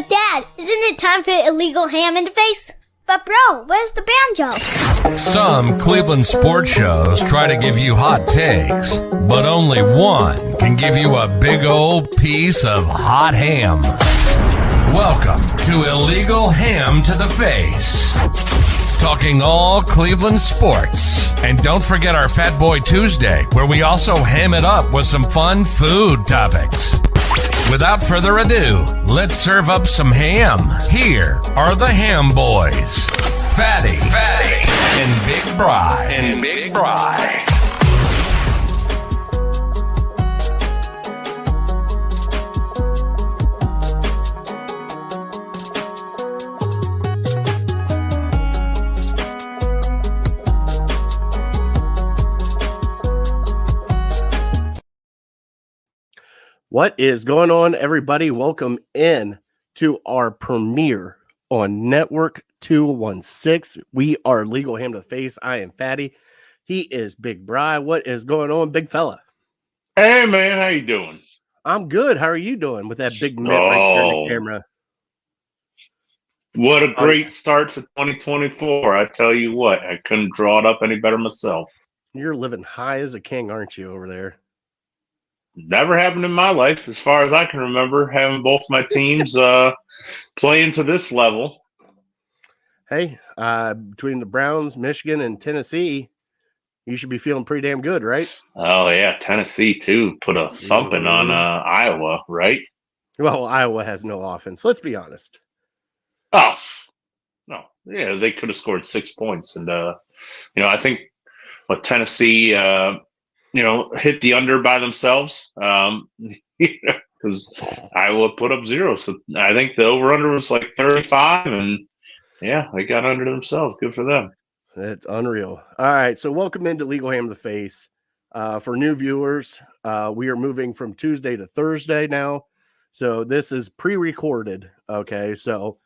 Dad, isn't it time for illegal ham in the face? But bro, where's the banjo? Some Cleveland sports shows try to give you hot takes, but only one can give you a big old piece of hot ham. Welcome to Illegal Ham to the Face. Talking all Cleveland sports. And don't forget our Fat Boy Tuesday, where we also ham it up with some fun food topics. Without further ado, let's serve up some ham. Here are the Ham Boys, Fatty and Big Bri. What is going on, everybody? Welcome in to our premiere on Network 216. We are Legal Ham to the Face. I am Fatty. He is Big Bri. What is going on, big fella? Hey, man. How you doing? I'm good. How are you doing with that big mitt right there in the camera? What a great start to 2024. I tell you what, I couldn't draw it up any better myself. You're living high as a king, aren't you, over there? Never happened in my life, as far as I can remember, having both my teams playing to this level. Hey, between the Browns, Michigan, and Tennessee, you should be feeling pretty damn good, right? Oh, yeah. Tennessee, too, put a thumping on Iowa, right? Well, Iowa has no offense. Let's be honest. Oh, no. Yeah, they could have scored 6 points. And, I think what Tennessee hit the under by themselves because Iowa put up 0. So I think the over-under was like 35, and yeah, they got under themselves. Good for them. It's unreal. All right, so welcome into Legal Ham to the Face. For new viewers, we are moving from Tuesday to Thursday now. So this is pre-recorded, okay? So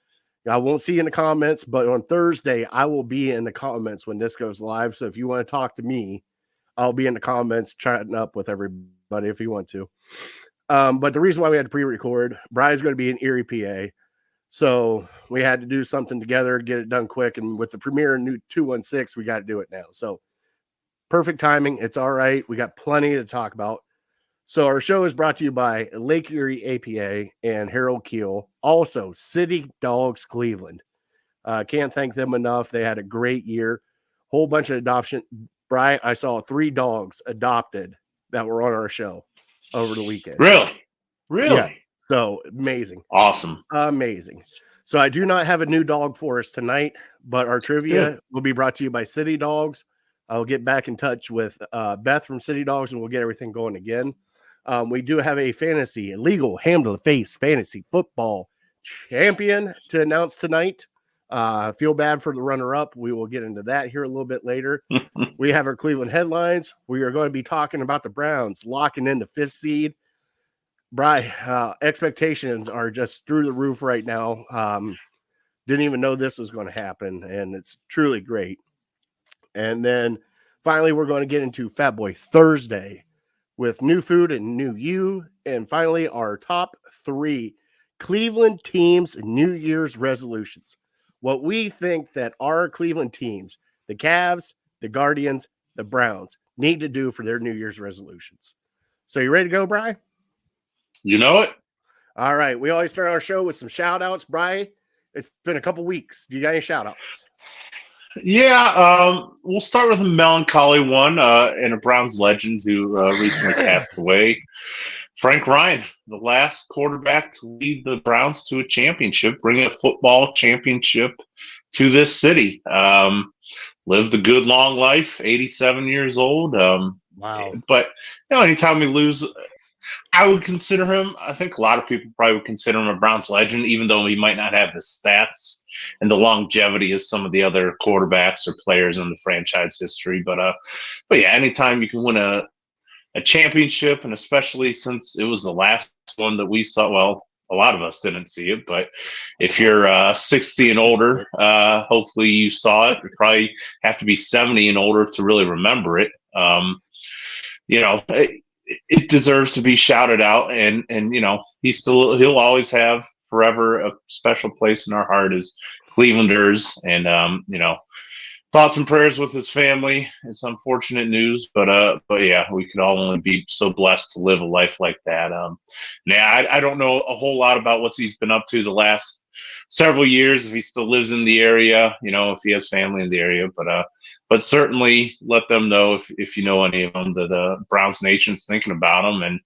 I won't see you in the comments, but on Thursday, I will be in the comments when this goes live. So if you want to talk to me, I'll be in the comments chatting up with everybody if you want to. But the reason why we had to pre-record, Bri's going to be in Erie, PA. So we had to do something together, get it done quick. And with the premiere in 216, we got to do it now. So perfect timing. It's all right. We got plenty to talk about. So our show is brought to you by Lake Erie APA and Kheel. Also, City Dogs Cleveland. Can't thank them enough. They had a great year. Whole bunch of adoption. Bri, I saw 3 dogs adopted that were on our show over the weekend. Really? Yeah. So amazing. Awesome. Amazing. So I do not have a new dog for us tonight, but our trivia will be brought to you by City Dogs. I'll get back in touch with Beth from City Dogs and we'll get everything going again. We do have a illegal ham to the face fantasy football champion to announce tonight. Feel bad for the runner-up. We will get into that here a little bit later. We have our Cleveland headlines. We are going to be talking about the Browns locking in the 5th seed. Bri, expectations are just through the roof right now. Didn't even know this was going to happen, and it's truly great. And then finally, we're going to get into Fat Boy Thursday with new food and new you. And finally, our top 3 Cleveland teams' New Year's resolutions. What we think that our Cleveland teams, the Cavs, the Guardians, the Browns, need to do for their New Year's resolutions. So you ready to go, Bri? You know it. All right. We always start our show with some shout-outs. Bri, it's been a couple weeks. Do you got any shout-outs? Yeah, we'll start with a melancholy one and a Browns legend who recently passed away. Frank Ryan, the last quarterback to lead the Browns to a championship, bringing a football championship to this city. Lived a good, long life, 87 years old. Wow. But, anytime we lose, I would consider him, I think a lot of people probably would consider him a Browns legend, even though he might not have the stats and the longevity as some of the other quarterbacks or players in the franchise history. But yeah, anytime you can win a championship, and especially since it was the last one that we saw, well, a lot of us didn't see it, but if you're 60 and older, hopefully you saw it. You probably have to be 70 and older to really remember it. It deserves to be shouted out, and he'll always have forever a special place in our heart as Clevelanders. And, thoughts and prayers with his family. It's unfortunate news, but yeah, we could all only be so blessed to live a life like that. I don't know a whole lot about what he's been up to the last several years, if he still lives in the area, if he has family in the area, but certainly let them know if you know any of them that Browns Nation's thinking about them. And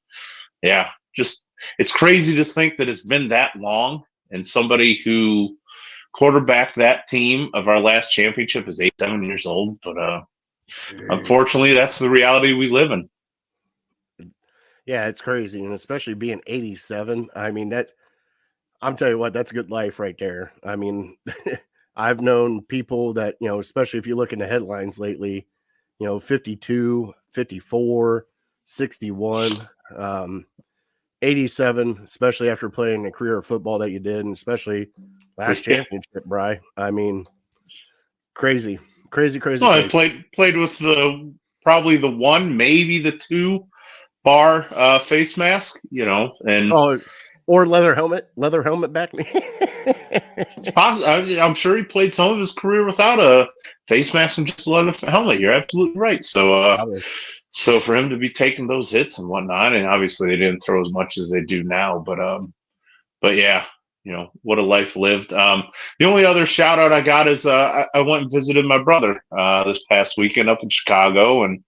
yeah, just it's crazy to think that it's been that long, and somebody who quarterback that team of our last championship is 7 years old, but unfortunately that's the reality we live in. Yeah, it's crazy, and especially being 87. I mean, I'm telling you what, that's a good life right there. I mean, I've known people that, especially if you look in the headlines lately, 52, 54, 61, 87, especially after playing a career of football that you did, and especially last championship, Bri. I mean, crazy. Well, I played with probably the one, maybe the two bar face mask, and or leather helmet back. It's possible. I'm sure he played some of his career without a face mask and just a leather helmet. You're absolutely right. So for him to be taking those hits and whatnot, and obviously they didn't throw as much as they do now, but yeah, what a life lived. The only other shout out I got is I went and visited my brother this past weekend up in Chicago, and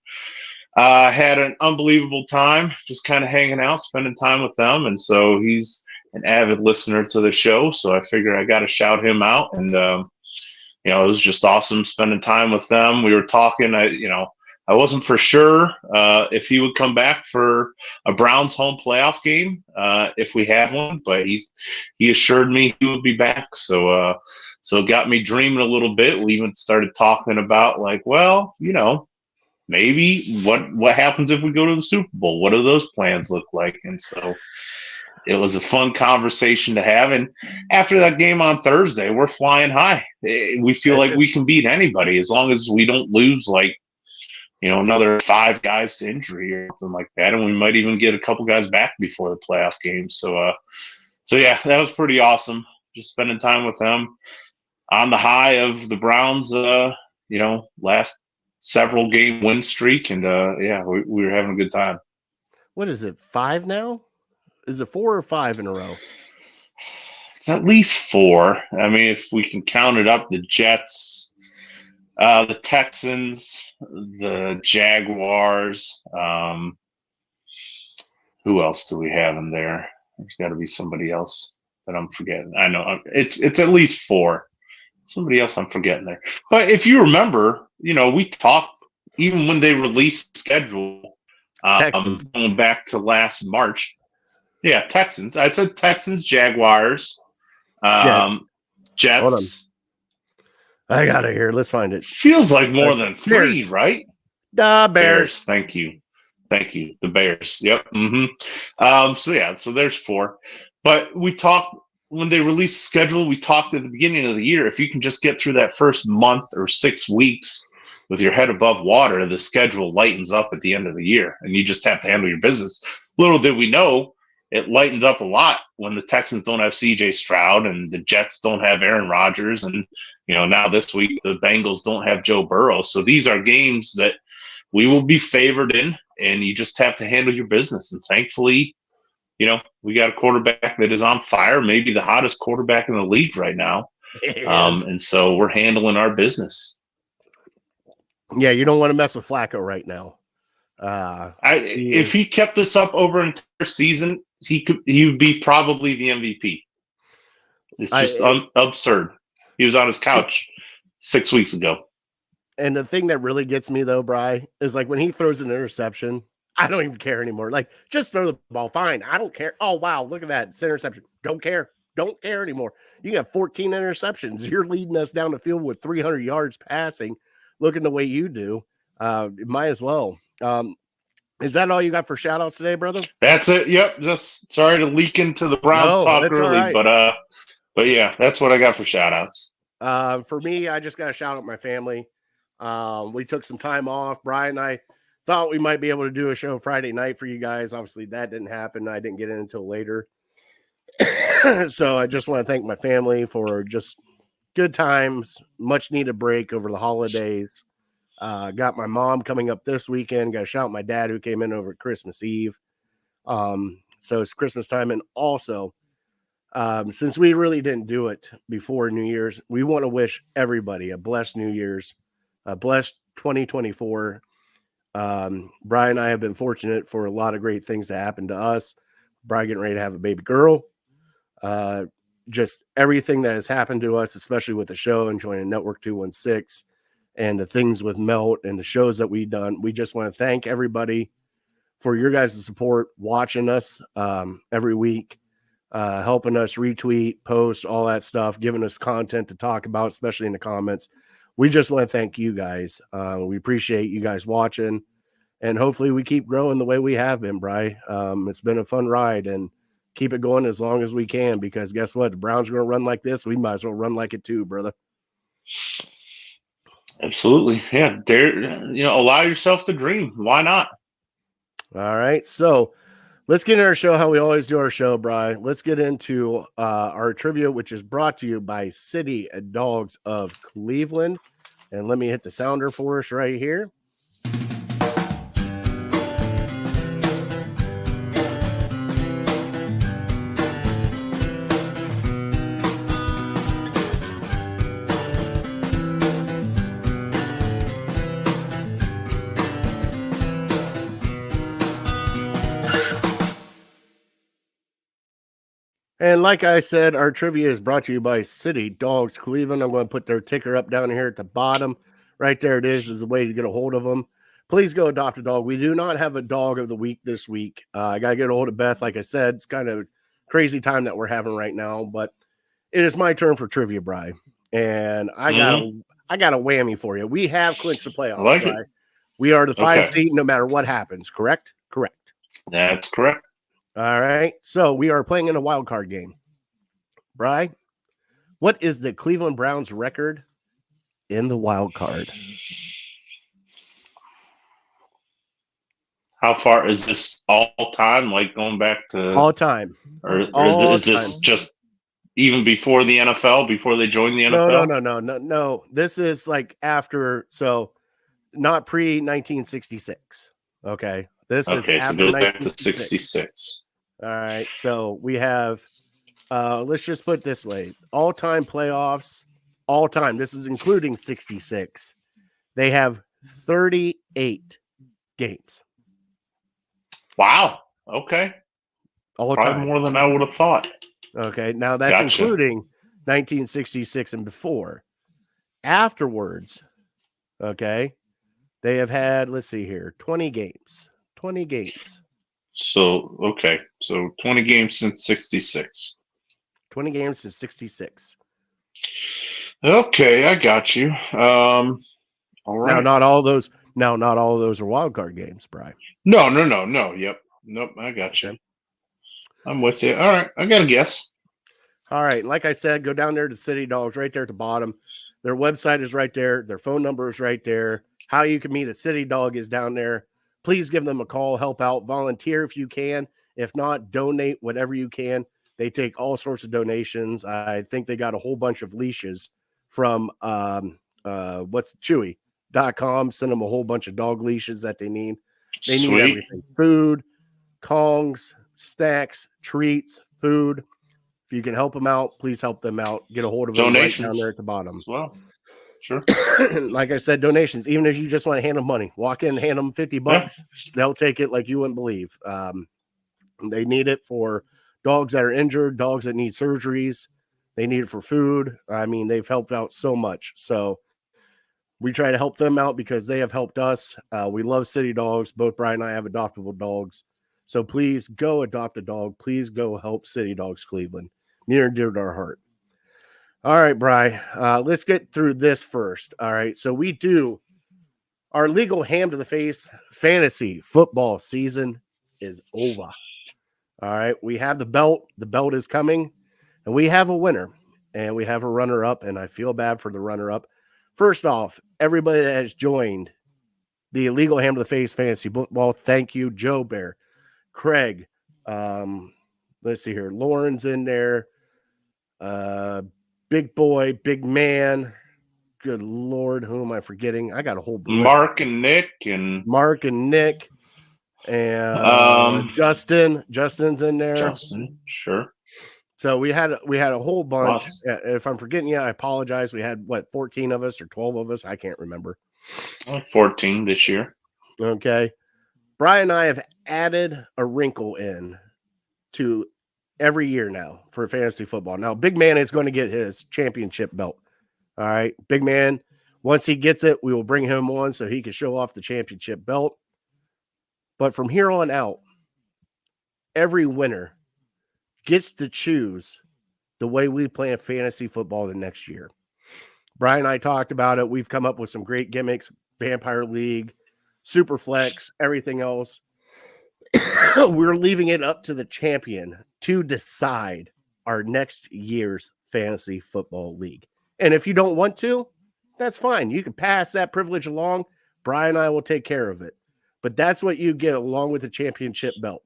had an unbelievable time just kind of hanging out, spending time with them. And so he's an avid listener to the show, so I figured I got to shout him out. And it was just awesome spending time with them. We were talking. I wasn't for sure if he would come back for a Browns home playoff game if we had one, but he assured me he would be back. So it got me dreaming a little bit. We even started talking about maybe what happens if we go to the Super Bowl? What do those plans look like? And so it was a fun conversation to have. And after that game on Thursday, we're flying high. We feel like we can beat anybody as long as we don't lose another 5 guys to injury or something like that. And we might even get a couple guys back before the playoff game. So yeah, that was pretty awesome. Just spending time with them on the high of the Browns, last several game win streak. And yeah, we were having a good time. What is it, 5 now? Is it 4 or 5 in a row? It's at least 4. I mean, if we can count it up, the Jets, the Texans, the Jaguars. Who else do we have in there? There's got to be somebody else that I'm forgetting. I know it's at least 4. Somebody else I'm forgetting there. But if you remember, we talked even when they released the schedule, going back to last March. Yeah, Texans. I said Texans, Jaguars, Jets. I got it here. Let's find it. Feels like more than 3, Bears. right? Bears. Thank you. The Bears. Yep. Mm-hmm. So there's 4. But we talked when they released the schedule. We talked at the beginning of the year. If you can just get through that first month or 6 weeks with your head above water, the schedule lightens up at the end of the year, and you just have to handle your business. Little did we know, it lightened up a lot when the Texans don't have C.J. Stroud and the Jets don't have Aaron Rodgers, and now this week the Bengals don't have Joe Burrow. So these are games that we will be favored in, and you just have to handle your business. And thankfully, we got a quarterback that is on fire, maybe the hottest quarterback in the league right now. And so we're handling our business. Yeah, you don't want to mess with Flacco right now. If he kept this up over an entire season, he would be probably the MVP. It's just absurd. He was on his couch 6 weeks ago. And the thing that really gets me though, Bri, is like when he throws an interception, I don't even care anymore. Like, just throw the ball. Fine. I don't care. Oh, wow. Look at that. It's interception. Don't care. Don't care anymore. You got 14 interceptions. You're leading us down the field with 300 yards passing. Looking the way you do. Might as well. Is that all you got for shout outs today, brother? That's it. Yep. Just sorry to leak into the Browns talk early, right. But yeah, that's what I got for shout outs. For me, I just got to shout out my family. We took some time off. Brian and I thought we might be able to do a show Friday night for you guys. Obviously that didn't happen. I didn't get in until later. So I just want to thank my family for just good times, much needed break over the holidays. Got my mom coming up this weekend. Got to shout out my dad who came in over Christmas Eve. So it's Christmas time. And also, since we really didn't do it before New Year's, we want to wish everybody a blessed New Year's, a blessed 2024. Brian and I have been fortunate for a lot of great things to happen to us. Brian getting ready to have a baby girl. Just everything that has happened to us, especially with the show and joining Network 216 and the things with Melt and the shows that we've done. We just want to thank everybody for your guys' support, watching us every week, helping us retweet, post, all that stuff, giving us content to talk about, especially in the comments. We just want to thank you guys. We appreciate you guys watching, and hopefully we keep growing the way we have been, Bri. It's been a fun ride, and keep it going as long as we can, because guess what? The Browns are going to run like this. We might as well run like it too, brother. Absolutely. Yeah. Allow yourself to dream. Why not? All right. So let's get into our show how we always do our show, Bri. Let's get into our trivia, which is brought to you by City Dogs of Cleveland. And let me hit the sounder for us right here. And like I said, our trivia is brought to you by City Dogs Cleveland. I'm going to put their ticker up down here at the bottom. Right there it is the way to get a hold of them. Please go adopt a dog. We do not have a dog of the week this week. I got to get a hold of Beth. Like I said, it's kind of crazy time that we're having right now, but it is my turn for trivia, Bri. And I got a whammy for you. We have clinched the playoffs, like Bri. We are the 5 seed no matter what happens, correct? Correct. That's correct. All right, so we are playing in a wild card game. Bri, what is the Cleveland Browns record in the wild card? How far is this all time? Like going back to all time, or is this just even before the NFL? Before they joined the NFL? No. This is like after, so not pre 1966. Okay, this is after so it goes back to 66. All right, so we have, let's just put it this way, all-time playoffs, all-time, this is including 66, they have 38 games. Wow, okay. All-time. More than I would have thought. Okay, now that's including 1966 and before. Afterwards, okay, they have had, let's see here, 20 games. 20 games. So 20 games since 66. 20 games since 66. Okay, I got you. All right. Now, not all those are wild card games, Bri. No. Yep. Nope, I got you. I'm with you. All right, I got a guess. All right, like I said, go down there to City Dogs right there at the bottom. Their website is right there. Their phone number is right there. How you can meet a City Dog is down there. Please give them a call, help out, volunteer if you can. If not, donate whatever you can. They take all sorts of donations. I think they got a whole bunch of leashes from Chewy.com. Send them a whole bunch of dog leashes that they need. They need everything. Food, Kongs, snacks, treats, food. If you can help them out, please help them out. Get a hold of them right down there at the bottom. As well. Sure. Like I said, donations, even if you just want to hand them money, walk in, hand them $50. Yeah. They'll take it like you wouldn't believe. They need it for dogs that are injured, dogs that need surgeries. They need it for food. I mean, they've helped out so much. So we try to help them out because they have helped us. We love City Dogs. Both Brian and I have adoptable dogs. So please go adopt a dog. Please go help City Dogs Cleveland. Near and dear to our heart. All right, Bri, let's get through this first. All right, so we do our legal ham to the face fantasy football season is over. All right, we have the belt. The belt is coming, and we have a winner, and we have a runner-up, and I feel bad for the runner-up. First off, everybody that has joined the illegal ham to the face fantasy football, thank you. Joe Bear, Craig, let's see here. Lauren's in there. Big boy, big man. Good Lord, who am I forgetting? I got a whole list. Mark and Nick and Justin. Justin's in there. Justin, sure. So we had a whole bunch. If I'm forgetting you, I apologize. We had 14 of us or 12 of us. I can't remember. 14 this year. Okay. Brian and I have added a wrinkle in to every year now for fantasy football. Now, Big Man is going to get his championship belt. All right. Big Man, once he gets it, we will bring him on so he can show off the championship belt. But from here on out, every winner gets to choose the way we play fantasy football the next year. Brian and I talked about it. We've come up with some great gimmicks, Vampire League, Super Flex, everything else. We're leaving it up to the champion to decide our next year's fantasy football league. And if you don't want to, that's fine. You can pass that privilege along. Brian and I will take care of it. But that's what you get along with the championship belt,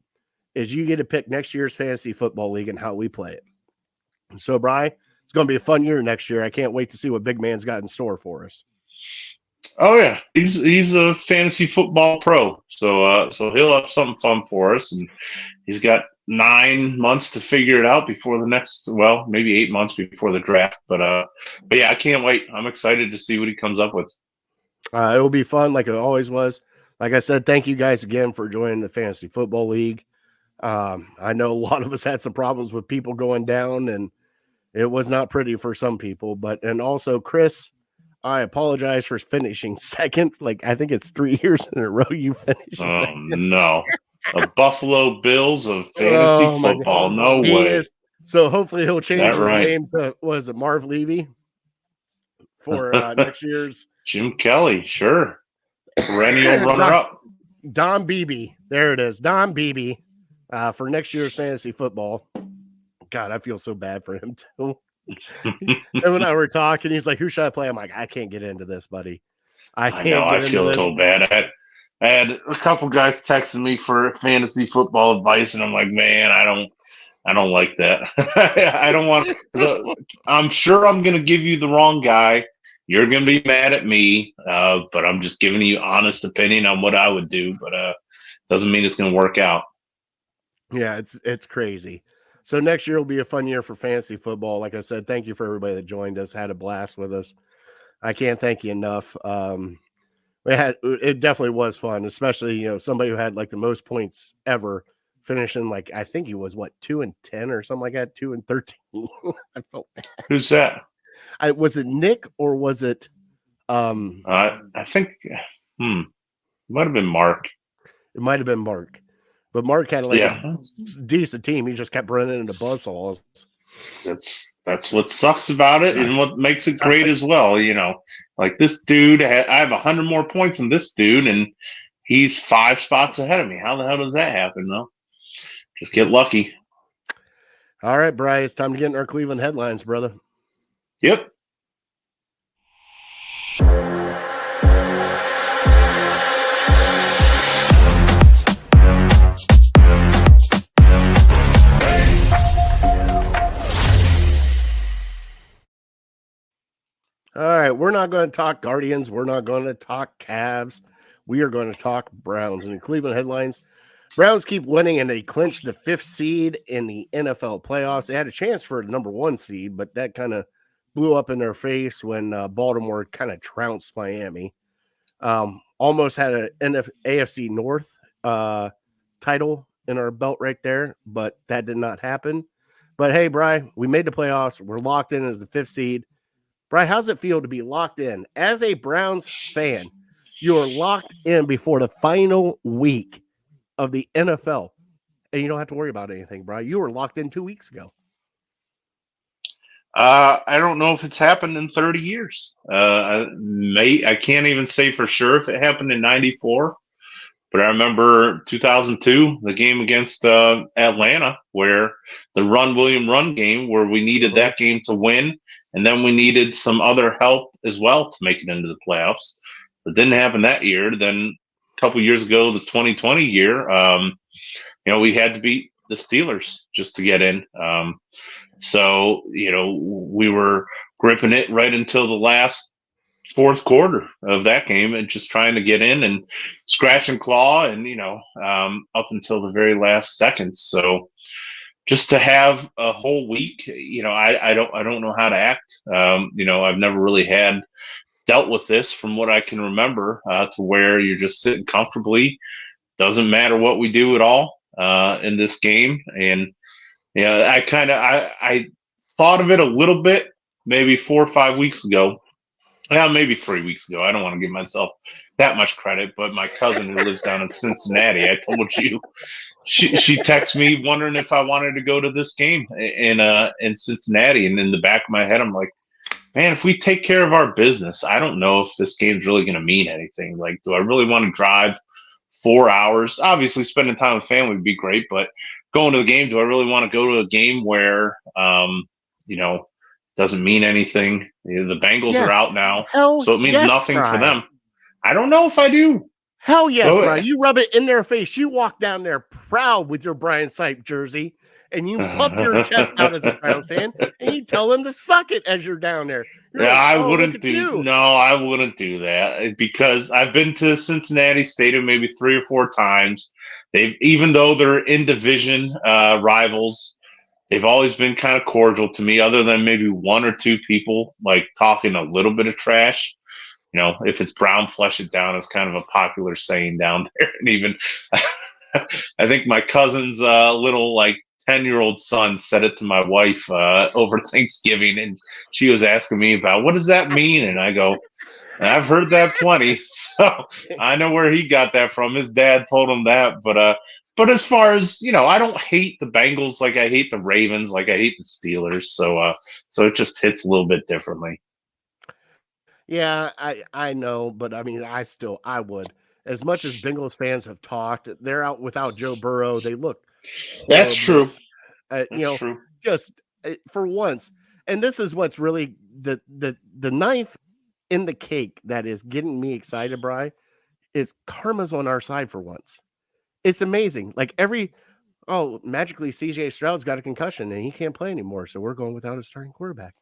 is you get to pick next year's fantasy football league and how we play it. So, Brian, it's going to be a fun year next year. I can't wait to see what Big Man's got in store for us. Oh yeah, he's a fantasy football pro, so he'll have something fun for us, and he's got 9 months to figure it out before the next, maybe 8 months before the draft. But yeah, I can't wait. I'm excited to see what he comes up with. It will be fun, like it always was. Like I said, thank you guys again for joining the Fantasy Football League. I know a lot of us had some problems with people going down, and it was not pretty for some people. And also, Chris, I apologize for finishing second. Like, I think it's 3 years in a row you finished second. No. The Buffalo Bills of fantasy football. No way. So hopefully he'll change his name to, was it Marv Levy for next year's? Jim Kelly, sure. Perennial runner-up. Don Beebe. There it is. Don Beebe for next year's fantasy football. God, I feel so bad for him, too. And when I were talking, he's like, who should I play? I'm like, I can't get into this, buddy. I know. I feel so bad. I had a couple guys texting me for fantasy football advice, and I'm like, man, I don't like that. I don't want. I'm sure I'm going to give you the wrong guy. You're going to be mad at me, but I'm just giving you honest opinion on what I would do. But doesn't mean it's going to work out. Yeah, it's crazy. So next year will be a fun year for fantasy football. Like I said, thank you for everybody that joined us, had a blast with us. I can't thank you enough. It definitely was fun, especially, somebody who had like the most points ever, finishing like, I think he was 2-10 or something like that, 2-13. I felt bad. Who's that? Was it Nick or was it I think it might have been Mark. It might have been Mark. But Mark had a decent team. He just kept running into buzzsaws. That's what sucks about it, and what makes it great as well. Like this dude, I have 100 more points than this dude, and he's 5 spots ahead of me. How the hell does that happen, though? Just get lucky. All right, Bri, it's time to get in our Cleveland headlines, brother. Yep. All right, we're not going to talk Guardians. We're not going to talk Cavs. We are going to talk Browns. And in Cleveland headlines, Browns keep winning, and they clinched the 5th seed in the NFL playoffs. They had a chance for the number 1 seed, but that kind of blew up in their face when Baltimore kind of trounced Miami. Almost had an AFC North title in our belt right there, but that did not happen. But hey, Bri, we made the playoffs. We're locked in as the 5th seed. Bri, how's it feel to be locked in? As a Browns fan, you are locked in before the final week of the NFL, and you don't have to worry about anything, Bri. You were locked in 2 weeks ago. I don't know if it's happened in 30 years. I can't even say for sure if it happened in 94, but I remember 2002, the game against Atlanta, where the William run game, where we needed that game to win. And then we needed some other help as well to make it into the playoffs. It didn't happen that year. Then a couple years ago, the 2020 year, we had to beat the Steelers just to get in. So, we were gripping it right until the last fourth quarter of that game and just trying to get in and scratch and claw and, up until the very last seconds. So just to have a whole week, I don't know how to act. I've never really dealt with this from what I can remember, to where you're just sitting comfortably. Doesn't matter what we do at all in this game. And I thought of it a little bit maybe 4 or 5 weeks ago. Yeah, maybe 3 weeks ago. I don't want to give myself that much credit, but my cousin who lives down in Cincinnati, I told you, she texted me wondering if I wanted to go to this game in Cincinnati. And in the back of my head, I'm like, man, if we take care of our business, I don't know if this game's really going to mean anything. Like, do I really want to drive 4 hours? Obviously, spending time with family would be great, but going to the game, do I really want to go to a game where, doesn't mean anything? The Bengals are out now, so it means nothing for them. I don't know if I do. Hell yes, Brian. You rub it in their face. You walk down there proud with your Brian Sipe jersey, and you puff your chest out as a Browns fan, and you tell them to suck it as you're down there. You're I wouldn't do. No, I wouldn't do that, because I've been to Cincinnati Stadium maybe 3 or 4 times. Even though they're in division rivals, they've always been kind of cordial to me, other than maybe 1 or 2 people like talking a little bit of trash. If it's brown, flush it down is kind of a popular saying down there. And even I think my cousin's little 10-year-old son said it to my wife over Thanksgiving, and she was asking me about, what does that mean? And I go, I've heard that plenty, so I know where he got that from. His dad told him that. But as far as, I don't hate the Bengals like I hate the Ravens, like I hate the Steelers. So it just hits a little bit differently. Yeah, I know, but I mean, I would. As much as Bengals fans have talked, they're out without Joe Burrow. They look horrible. That's true. True. Just for once, and this is what's really the ninth in the cake that is getting me excited, Bri, is karma's on our side for once. It's amazing. Magically CJ Stroud's got a concussion and he can't play anymore, so we're going without a starting quarterback.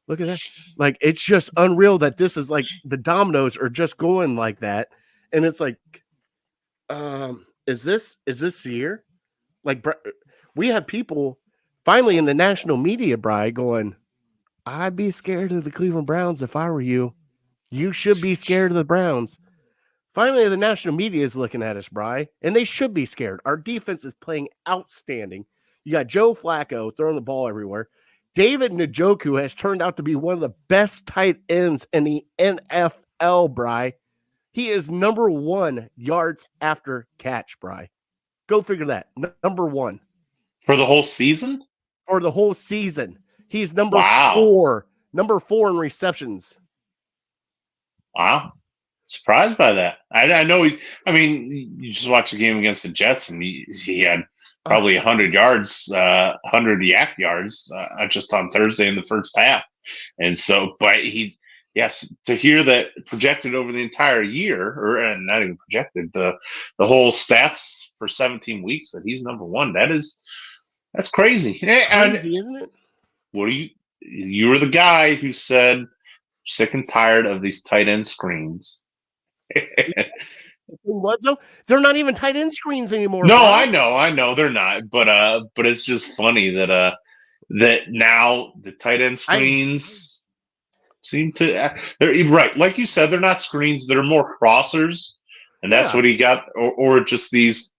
Look at that. It's just unreal that this is the dominoes are just going like that. And it's is this the year? We have people finally in the national media, Bri, going, I'd be scared of the Cleveland Browns if I were you. You should be scared of the Browns. Finally, the national media is looking at us, Bri, and they should be scared. Our defense is playing outstanding. You got Joe Flacco throwing the ball everywhere. David Njoku has turned out to be one of the best tight ends in the NFL, Bri. He is number 1 yards after catch, Bri. Go figure that. Number 1. For the whole season? For the whole season. He's number 4. Number 4 in receptions. Wow. Surprised by that. I know you just watched the game against the Jets, and he had probably 100 yards, 100 yak yards just on Thursday in the first half. And so, but to hear that projected over the entire year, or not even projected, the whole stats for 17 weeks that he's number 1, that's crazy. Crazy, isn't it? You were the guy who said sick and tired of these tight end screens. What, though? They're not even tight end screens anymore. No, bro. I know they're not, but it's just funny that now the tight end screens seem to they're right, like you said, they're not screens, they're more crossers, and that's what he got, or just these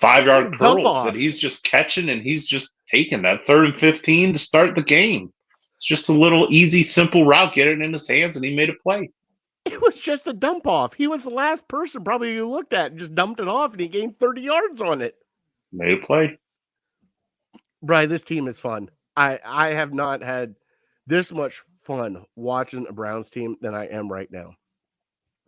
5-yard curls that he's just catching, and he's just taking that 3rd and 15 to start the game. It's just a little easy, simple route, get it in his hands, and he made a play. It was just a dump off. He was the last person probably you looked at and just dumped it off, and he gained 30 yards on it. Made a play. Bri, this team is fun. I have not had this much fun watching a Browns team than I am right now.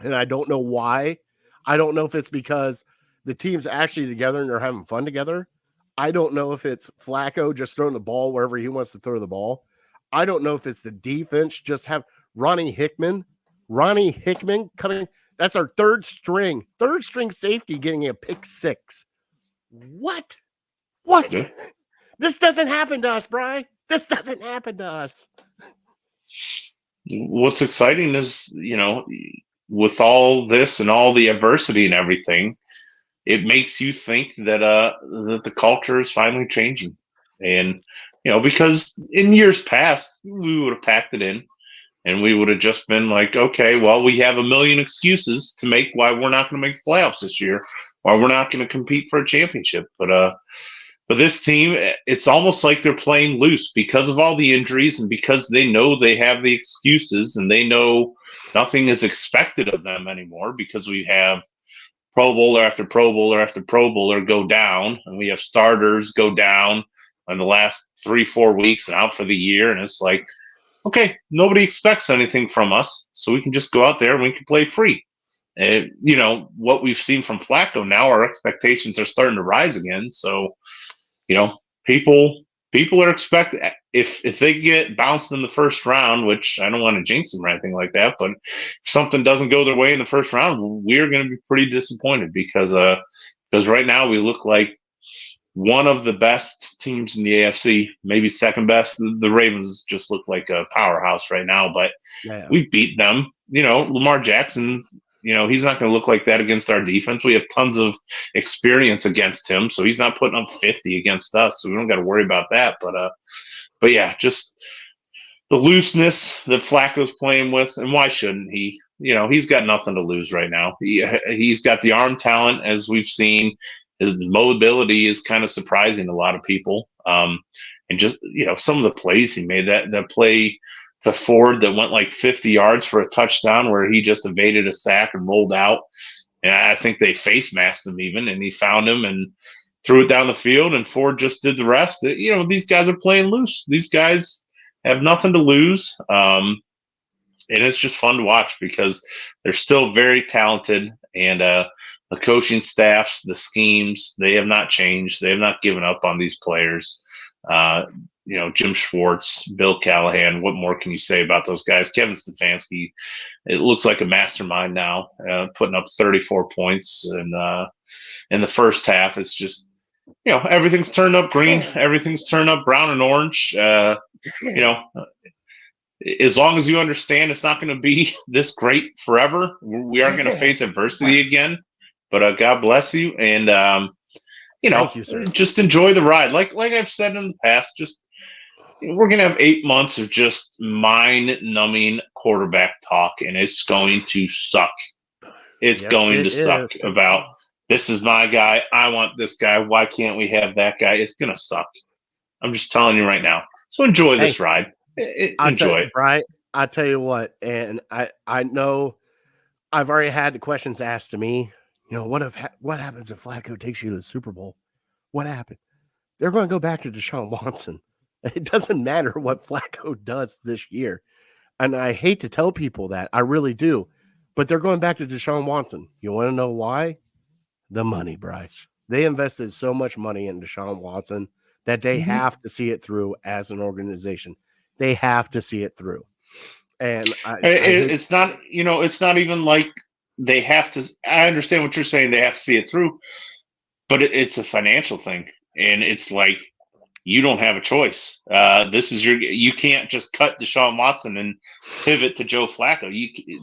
And I don't know why. I don't know if it's because the team's actually together and they're having fun together. I don't know if it's Flacco just throwing the ball wherever he wants to throw the ball. I don't know if it's the defense just have Ronnie Hickman coming. That's our third string safety getting a pick 6. What What? Yeah. This doesn't happen to us, Bri. This doesn't happen to us. What's exciting is, with all this and all the adversity and everything, it makes you think that the culture is finally changing. And, because in years past, we would have packed it in and we would have just been like, okay, well, we have a million excuses to make why we're not going to make the playoffs this year, why we're not going to compete for a championship. But this team, it's almost like they're playing loose because of all the injuries and because they know they have the excuses and they know nothing is expected of them anymore because we have Pro Bowler after Pro Bowler after Pro Bowler go down, and we have starters go down in the last 3-4 weeks and out for the year. And it's like, okay, nobody expects anything from us, so we can just go out there and we can play free. And, what we've seen from Flacco now, our expectations are starting to rise again. So, people are expecting, if they get bounced in the first round, which I don't want to jinx them or anything like that, but if something doesn't go their way in the first round, we're going to be pretty disappointed because right now we look like one of the best teams in the AFC, maybe second best. The Ravens just look like a powerhouse right now, but we beat them. Lamar Jackson's, he's not going to look like that against our defense. We have tons of experience against him, so he's not putting up 50 against us, so we don't got to worry about that. But yeah, just the looseness that Flacco's playing with, and why shouldn't he? He's got nothing to lose right now. He's got the arm talent, as we've seen. His mobility is kind of surprising a lot of people. And just, some of the plays he made, that play to Ford that went like 50 yards for a touchdown where he just evaded a sack and rolled out. And I think they face masked him even, and he found him and threw it down the field, and Ford just did the rest. These guys are playing loose. These guys have nothing to lose. And it's just fun to watch because they're still very talented, and the coaching staffs, the schemes, they have not changed. They have not given up on these players. Jim Schwartz, Bill Callahan, what more can you say about those guys? Kevin Stefanski, it looks like a mastermind now, putting up 34 points in the first half. It's just, everything's turned up green. Everything's turned up brown and orange. As long as you understand it's not going to be this great forever, we are going to face adversity again. But God bless you, and Thank you, sir. Just enjoy the ride. Like I've said in the past, just we're going to have 8 months of just mind-numbing quarterback talk, and it's going to suck. It's going to suck about, this is my guy, I want this guy, why can't we have that guy? It's going to suck. I'm just telling you right now. So enjoy this ride. Enjoy it. Right. I tell you what, and I know I've already had the questions asked to me. What happens if Flacco takes you to the Super Bowl? What happened? They're going to go back to Deshaun Watson. It doesn't matter what Flacco does this year. And I hate to tell people that. I really do. But they're going back to Deshaun Watson. You want to know why? The money, Bri. They invested so much money in Deshaun Watson that they have to see it through as an organization. They have to see it through. And it's not, it's not even like they have to. I understand what you're saying. They have to see it through, but it's a financial thing, and it's like you don't have a choice. You can't just cut Deshaun Watson and pivot to Joe Flacco.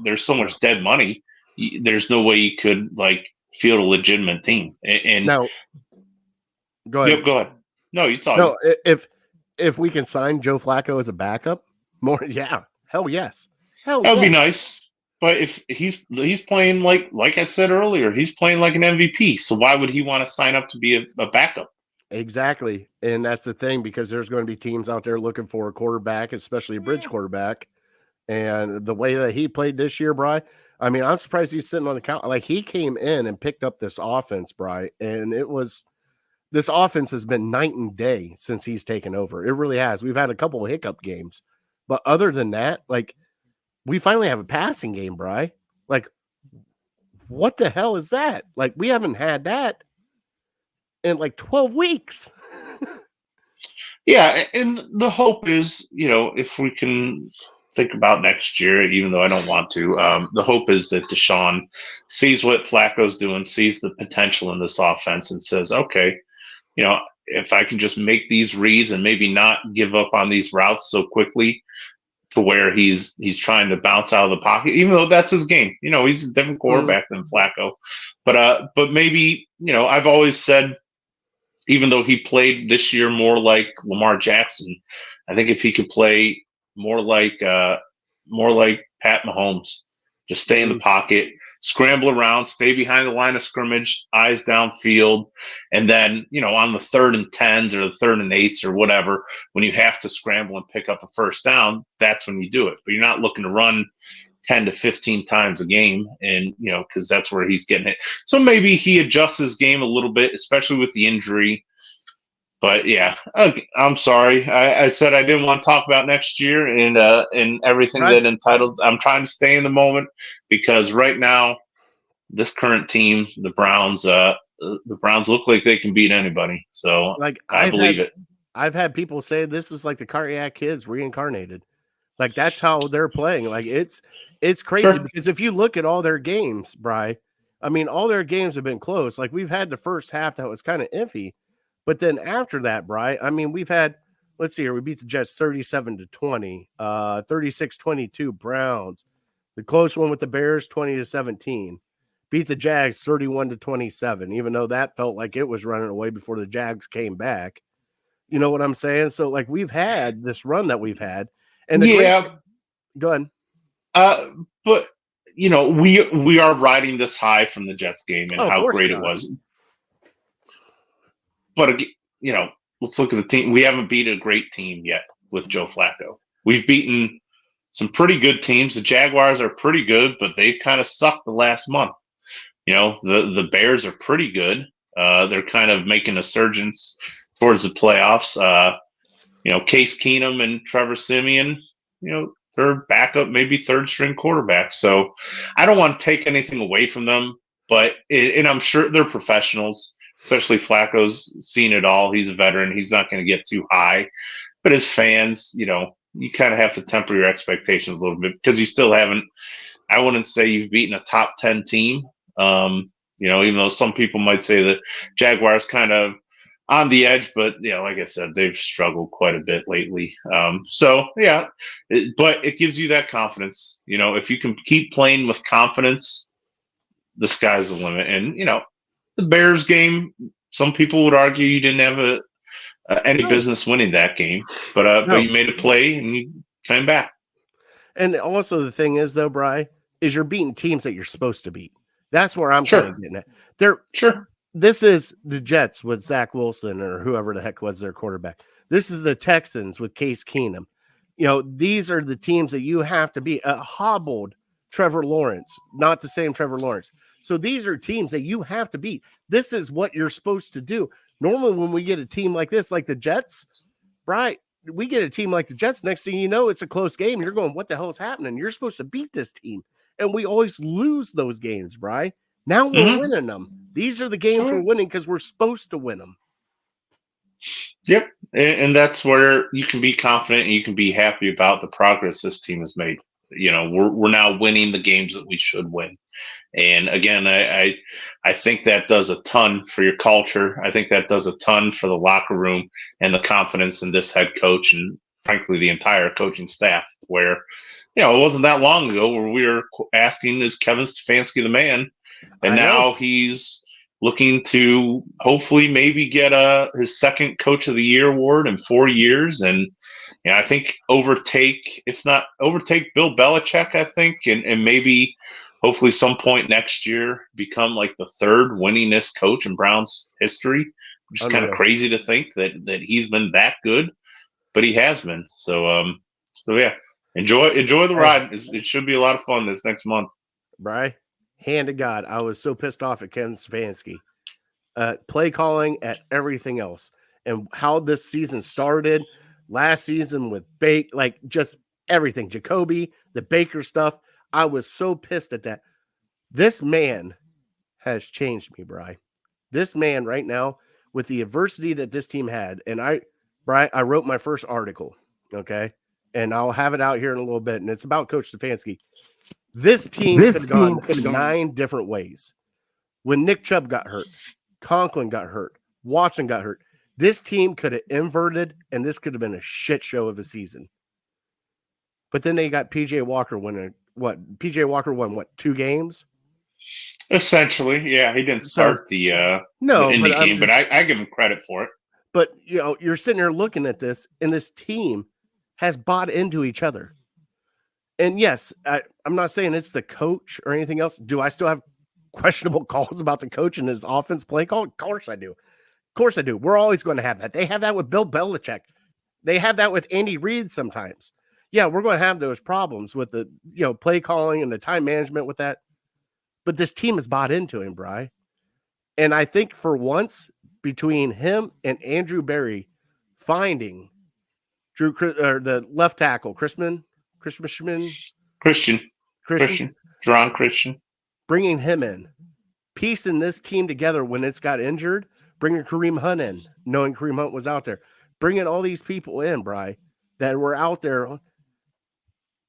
There's so much dead money. There's no way you could field a legitimate team. And now, go ahead. Yep, go ahead. No, you talk. No, if we can sign Joe Flacco as a backup, hell yes, that would be nice. But if he's playing like I said earlier, he's playing like an MVP. So why would he want to sign up to be a backup? Exactly. And that's the thing, because there's going to be teams out there looking for a quarterback, especially a bridge quarterback. And the way that he played this year, Bri, I mean, I'm surprised he's sitting on the count. He came in and picked up this offense, Bri, and this offense has been night and day since he's taken over. It really has. We've had a couple of hiccup games, but other than that, we finally have a passing game, Bri. What the hell is that? We haven't had that in 12 weeks. Yeah, and the hope is, if we can think about next year, even though I don't want to, the hope is that Deshaun sees what Flacco's doing, sees the potential in this offense, and says, okay, if I can just make these reads and maybe not give up on these routes so quickly to where he's trying to bounce out of the pocket, even though that's his game. He's a different quarterback than Flacco. But maybe, I've always said, even though he played this year more like Lamar Jackson, I think if he could play more like Pat Mahomes, just stay in the pocket, scramble around, stay behind the line of scrimmage, eyes downfield, and then, on the 3rd and 10s or the 3rd and 8s or whatever, when you have to scramble and pick up a first down, that's when you do it. But you're not looking to run 10 to 15 times a game, and because that's where he's getting it. So maybe he adjusts his game a little bit, especially with the injury. But yeah, I'm sorry. I said I didn't want to talk about next year and everything that entitles. I'm trying to stay in the moment because right now, this current team, the Browns look like they can beat anybody. So I believe it. I've had people say this is like the Cardiac Kids reincarnated. Like that's how they're playing. Like it's crazy because if you look at all their games, Bri, I mean, all their games have been close. Like we've had the first half that was kind of iffy. But then after that, Bri, I mean, we've had, let's see here, we beat the Jets 37-20, 36-22 Browns, the close one with the Bears 20-17, beat the Jags 31-27, even though that felt like it was running away before the Jags came back. You know what I'm saying? So like we've had this run that we've had, and go ahead. But we are riding this high from the Jets game and how great it was. But, let's look at the team. We haven't beat a great team yet with Joe Flacco. We've beaten some pretty good teams. The Jaguars are pretty good, but they've kind of sucked the last month. The Bears are pretty good. They're kind of making a surgence towards the playoffs. Case Keenum and Trevor Siemian, they're backup, maybe third-string quarterbacks. So I don't want to take anything away from them, and I'm sure they're professionals. Especially Flacco's seen it all. He's a veteran. He's not going to get too high. But as fans, you kind of have to temper your expectations a little bit because you still haven't – I wouldn't say you've beaten a top 10 team. Even though some people might say that Jaguars kind of on the edge. But, like I said, they've struggled quite a bit lately. But it gives you that confidence. If you can keep playing with confidence, the sky's the limit. And, the Bears game, some people would argue you didn't have any business winning that game, but you made a play and you came back. And also the thing is, though, Bri, is you're beating teams that you're supposed to beat. That's where I'm kind of getting at. This is the Jets with Zach Wilson or whoever the heck was their quarterback. This is the Texans with Case Keenum. These are the teams that you have to beat. Hobbled Trevor Lawrence, not the same Trevor Lawrence. So these are teams that you have to beat. This is what you're supposed to do. Normally, when we get a team like this, like the Jets, right? We get a team like the Jets. Next thing you know, it's a close game. You're going, what the hell is happening? You're supposed to beat this team. And we always lose those games, Bri. Now we're winning them. These are the games we're winning because we're supposed to win them. Yep. And that's where you can be confident and you can be happy about the progress this team has made. We're now winning the games that we should win. And again, I think that does a ton for your culture. I think that does a ton for the locker room and the confidence in this head coach and frankly, the entire coaching staff where, it wasn't that long ago where we were asking, is Kevin Stefanski the man? And now he's looking to hopefully maybe get his second Coach of the Year award in 4 years. And I think overtake Bill Belichick, I think, and maybe hopefully some point next year become like the third winningest coach in Browns history, which is kind of crazy to think that he's been that good, but he has been. So yeah, enjoy the ride. It should be a lot of fun this next month. Bri, hand to God, I was so pissed off at Ken Stefanski. Play calling at everything else. And how this season started last season with just everything. Jacoby, the Baker stuff. I was so pissed at that. This man has changed me, Bri. This man right now, with the adversity that this team had, and I wrote my first article, okay? And I'll have it out here in a little bit, and it's about Coach Stefanski. This team could have gone 9 different ways. When Nick Chubb got hurt, Conklin got hurt, Watson got hurt. This team could have inverted, and this could have been a shit show of a season. But then they got PJ Walker winning. What? PJ Walker won, 2 games? Essentially, yeah. He didn't start the Indy game, but I give him credit for it. But, you're sitting there looking at this, and this team has bought into each other. And yes, I'm not saying it's the coach or anything else. Do I still have questionable calls about the coach and his offense play call? Of course I do. Of course I do. We're always going to have that. They have that with Bill Belichick. They have that with Andy Reid sometimes. Yeah, we're going to have those problems with the play calling and the time management with that. But this team has bought into him, Bri. And I think for once, between him and Andrew Berry finding the left tackle, Christian, Jerron Christian, bringing him in, piecing this team together when it's got injured, bringing Kareem Hunt in, knowing Kareem Hunt was out there, bringing all these people in, Bri, that were out there.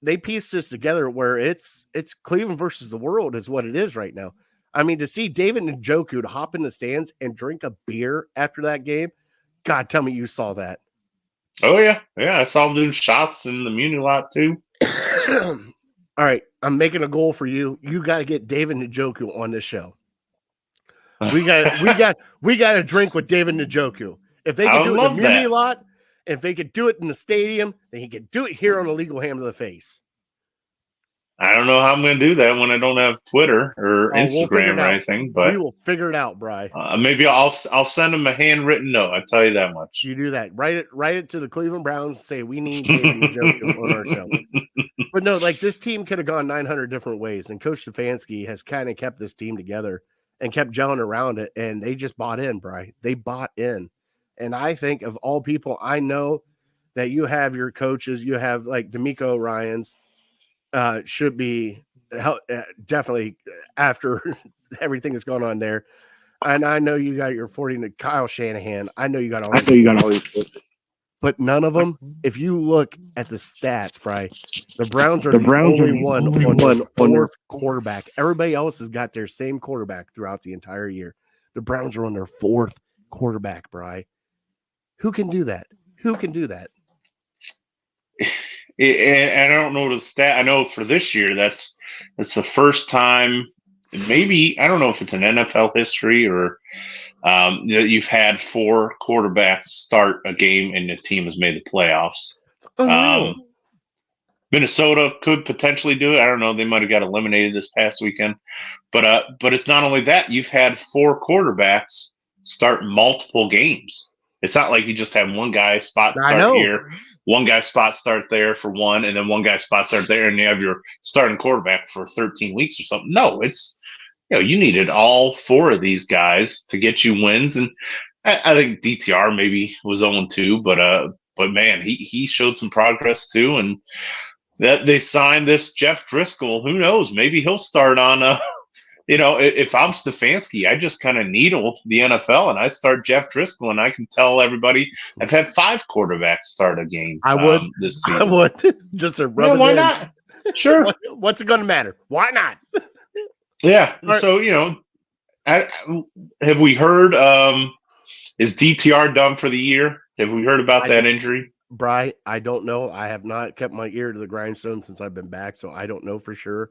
They pieced this together where it's Cleveland versus the world is what it is right now. I mean, to see David Njoku to hop in the stands and drink a beer after that game, God, tell me you saw that. Oh, yeah. Yeah, I saw him doing shots in the Muni lot, too. All right, I'm making a goal for you. You got to get David Njoku on this show. We got to drink with David Njoku. If they can do it in the Muni lot, if they could do it in the stadium, then he could do it here on Illegal Ham to the Face. I don't know how I'm going to do that when I don't have Twitter or Instagram or anything, but we will figure it out, Bri. Maybe I'll send him a handwritten note. I tell you that much. You do that. Write it to the Cleveland Browns. Say we need David Njoku on our show. But no, like this team could have gone 900 different ways, and Coach Stefanski has kind of kept this team together and kept gelling around it, and they just bought in, Bri. They bought in, and I think of all people, I know that you have your coaches. You have like D'Amico Ryans. Should be definitely after everything that's going on there. And I know you got your 40 to Kyle Shanahan. I know you got all these. But none of them, if you look at the stats, Bri, the Browns are the only one on their fourth quarterback. Everybody else has got their same quarterback throughout the entire year. The Browns are on their fourth quarterback, Bri. Who can do that? Who can do that? And I don't know the stat. I know for this year, that's the first time. Maybe I don't know if it's an NFL history or that you've had 4 quarterbacks start a game and the team has made the playoffs. Minnesota could potentially do it. I don't know. They might have got eliminated this past weekend, but it's not only that. You've had 4 quarterbacks start multiple games. It's not like you just have one guy spot start here, one guy spot start there for one, and then one guy spot start there, and you have your starting quarterback for 13 weeks or something. No, it's you needed all 4 of these guys to get you wins, and I think DTR maybe was 0-2, but man, he showed some progress too, and that they signed this Jeff Driscoll. Who knows? Maybe he'll start on if I'm Stefanski, I just kind of needle the NFL and I start Jeff Driscoll, and I can tell everybody I've had 5 quarterbacks start a game. I would this season. I would just to rub it why in. not? Sure. What's it going to matter? Why not? Yeah. Right. So have we heard? Is DTR done for the year? Have we heard about that injury? Bri, I don't know. I have not kept my ear to the grindstone since I've been back, so I don't know for sure.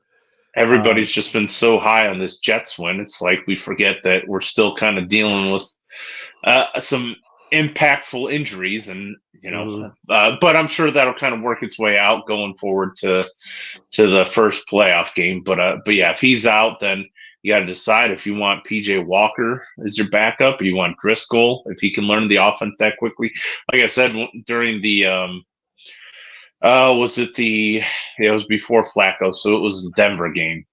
Everybody's just been so high on this Jets win. It's like we forget that we're still kind of dealing with some impactful injuries, and but I'm sure that'll kind of work its way out going forward to the first playoff game. But yeah, if he's out, then you got to decide if you want PJ Walker as your backup, or you want Driscoll if he can learn the offense that quickly. Like I said during the it was before Flacco, so it was the Denver game.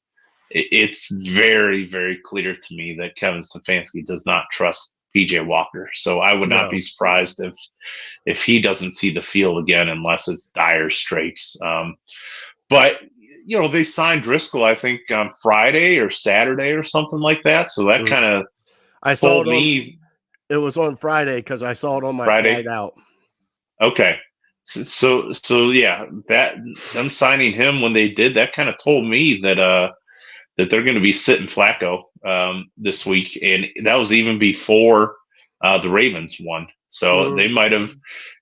It's very, very clear to me that Kevin Stefanski does not trust PJ Walker. So I would not be surprised if he doesn't see the field again unless it's dire straits. But they signed Driscoll, I think, on Friday or Saturday or something like that. So that kind of told me it was on Friday because I saw it on my flight out. Okay. So yeah, that them signing him when they did that kind of told me that they're going to be sitting Flacco this week, and that was even before the Ravens won. So they might have,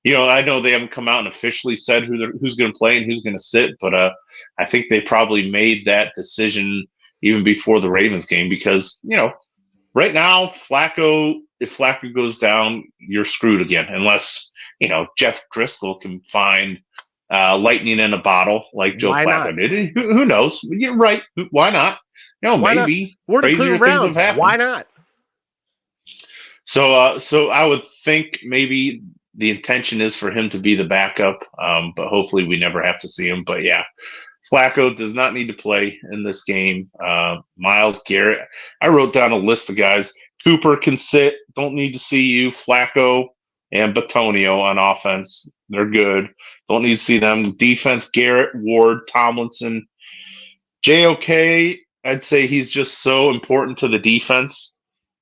I know they haven't come out and officially said who's going to play and who's going to sit, but I think they probably made that decision even before the Ravens game because, right now, if Flacco goes down, you're screwed again, unless, Jeff Driscoll can find lightning in a bottle like Joe Flacco did. Who knows? You're right. Why not? Why maybe not? We're the crazier Cleveland things Browns. have happened. Why not? So I would think maybe the intention is for him to be the backup, but hopefully we never have to see him. But yeah, Flacco does not need to play in this game. Myles Garrett, I wrote down a list of guys. Cooper can sit. Don't need to see you. Flacco and Batonio on offense. They're good. Don't need to see them. Defense, Garrett, Ward, Tomlinson. JOK, I'd say he's just so important to the defense.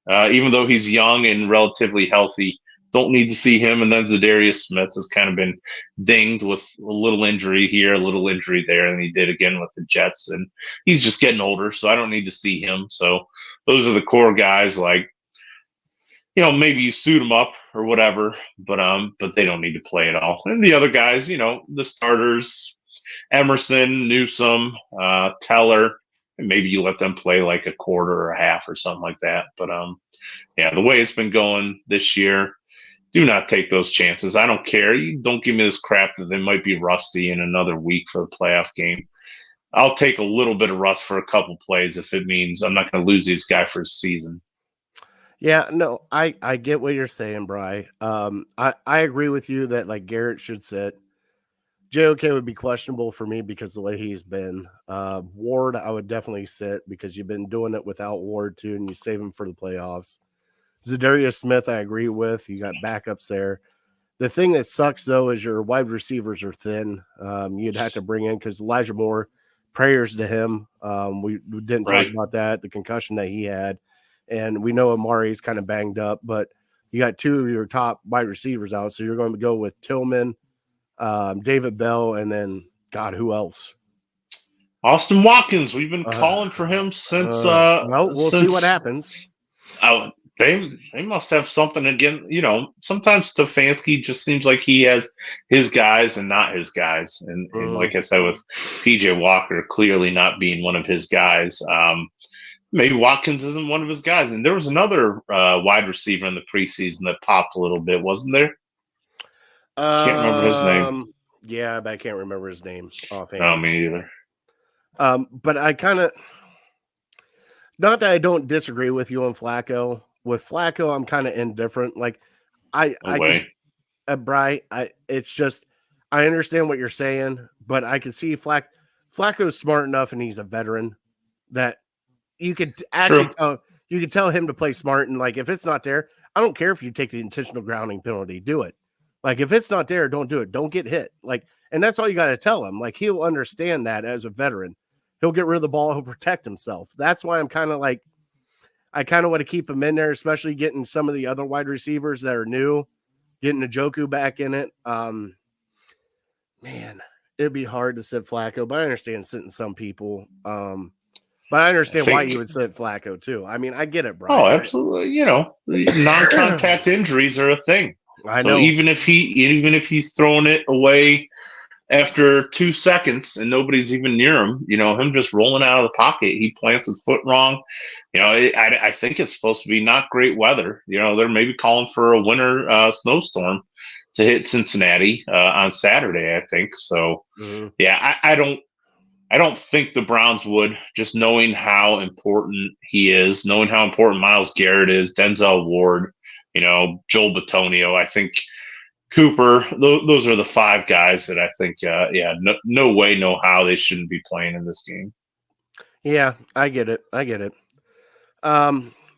Even though he's young and relatively healthy, don't need to see him. And then Zadarius Smith has kind of been dinged with a little injury here, a little injury there, and he did again with the Jets. And he's just getting older, so I don't need to see him. So those are the core guys. Like, maybe you suit them up or whatever, but they don't need to play at all. And the other guys, the starters, Emerson, Newsome, Teller. And maybe you let them play like a quarter or a half or something like that. But the way it's been going this year, do not take those chances. I don't care. You don't give me this crap that they might be rusty in another week for a playoff game. I'll take a little bit of rust for a couple plays if it means I'm not going to lose this guy for a season. Yeah, no, I get what you're saying, Bri. I agree with you that like Garrett should sit. JOK would be questionable for me because the way he's been. Ward, I would definitely sit because you've been doing it without Ward too, and you save him for the playoffs. Zadarius Smith, I agree with. You got backups there. The thing that sucks, though, is your wide receivers are thin. You'd have to bring in because Elijah Moore, prayers to him. We didn't talk about that, the concussion that he had. And we know Amari's kind of banged up, but you got two of your top wide receivers out. So you're going to go with Tillman, David Bell, and then God, who else? Austin Watkins. We've been calling for him since. We'll see what happens. They must have something again. Sometimes Stefanski just seems like he has his guys and not his guys. And like I said, with PJ Walker clearly not being one of his guys, maybe Watkins isn't one of his guys. And there was another wide receiver in the preseason that popped a little bit, wasn't there? Can't remember his name. Yeah, but I can't remember his name offhand. No, me either. But I kind of, not that I don't disagree with you on Flacco. With Flacco, I'm kind of indifferent. Like, it's just, I understand what you're saying, but I can see Flacco's smart enough, and he's a veteran that you could actually tell him to play smart. And like, if it's not there, I don't care if you take the intentional grounding penalty, do it. Like, if it's not there, don't do it. Don't get hit. Like, and that's all you got to tell him. Like, he'll understand that as a veteran. He'll get rid of the ball. He'll protect himself. That's why I'm kind of like, I kind of want to keep him in there, especially getting some of the other wide receivers that are new, getting Njoku back in it. Man, it'd be hard to sit Flacco, but I understand sitting some people. But I understand why you would sit Flacco too. I mean, I get it, Brian. Oh, absolutely. Non-contact injuries are a thing. I know. So even if he's throwing it away after 2 seconds and nobody's even near him, him just rolling out of the pocket, he plants his foot wrong. I think it's supposed to be not great weather. They're maybe calling for a winter snowstorm to hit Cincinnati on Saturday, I think. So, yeah, I don't think the Browns would, just knowing how important he is, knowing how important Myles Garrett is, Denzel Ward, Joel Batonio. I think Cooper, those are the five guys that I think, no way, no how they shouldn't be playing in this game. Yeah, I get it.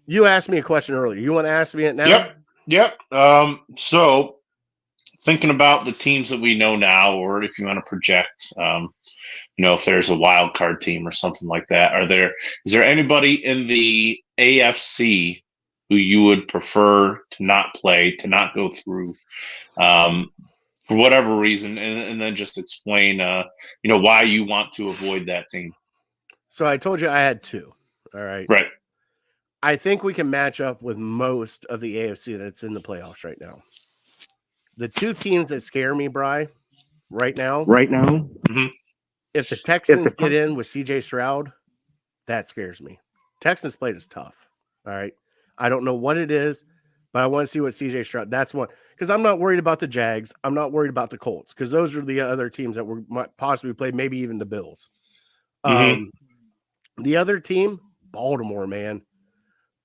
You asked me a question earlier. You want to ask me it now? Yep. So thinking about the teams that we know now, or if you want to project, if there's a wild card team or something like that, is there anybody in the AFC who you would prefer to not play, to not go through, for whatever reason, and then just explain, why you want to avoid that team? So I told you I had two. All right. Right. I think we can match up with most of the AFC that's in the playoffs right now. the two teams that scare me, Bri, right now. Mm-hmm. If the Texans get in with CJ Stroud, that scares me. Texans played is tough. All right. I don't know what it is, but I want to see what CJ Stroud. That's one. Because I'm not worried about the Jags. I'm not worried about the Colts because those are the other teams that might possibly play, maybe even the Bills. Mm-hmm. The other team, Baltimore, man.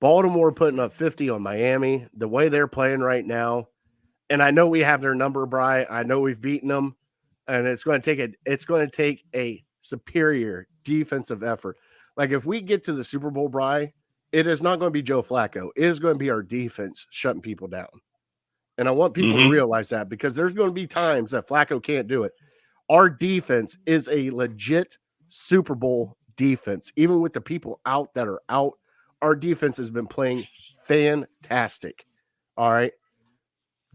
Baltimore putting up 50 on Miami, the way they're playing right now. And I know we have their number, Bri. I know we've beaten them. And it's going to take a superior defensive effort. Like if we get to the Super Bowl, Bri, it is not going to be Joe Flacco. It is going to be our defense shutting people down. And I want people to realize that because there's going to be times that Flacco can't do it. Our defense is a legit Super Bowl defense. Even with the people out that are out, our defense has been playing fantastic. All right.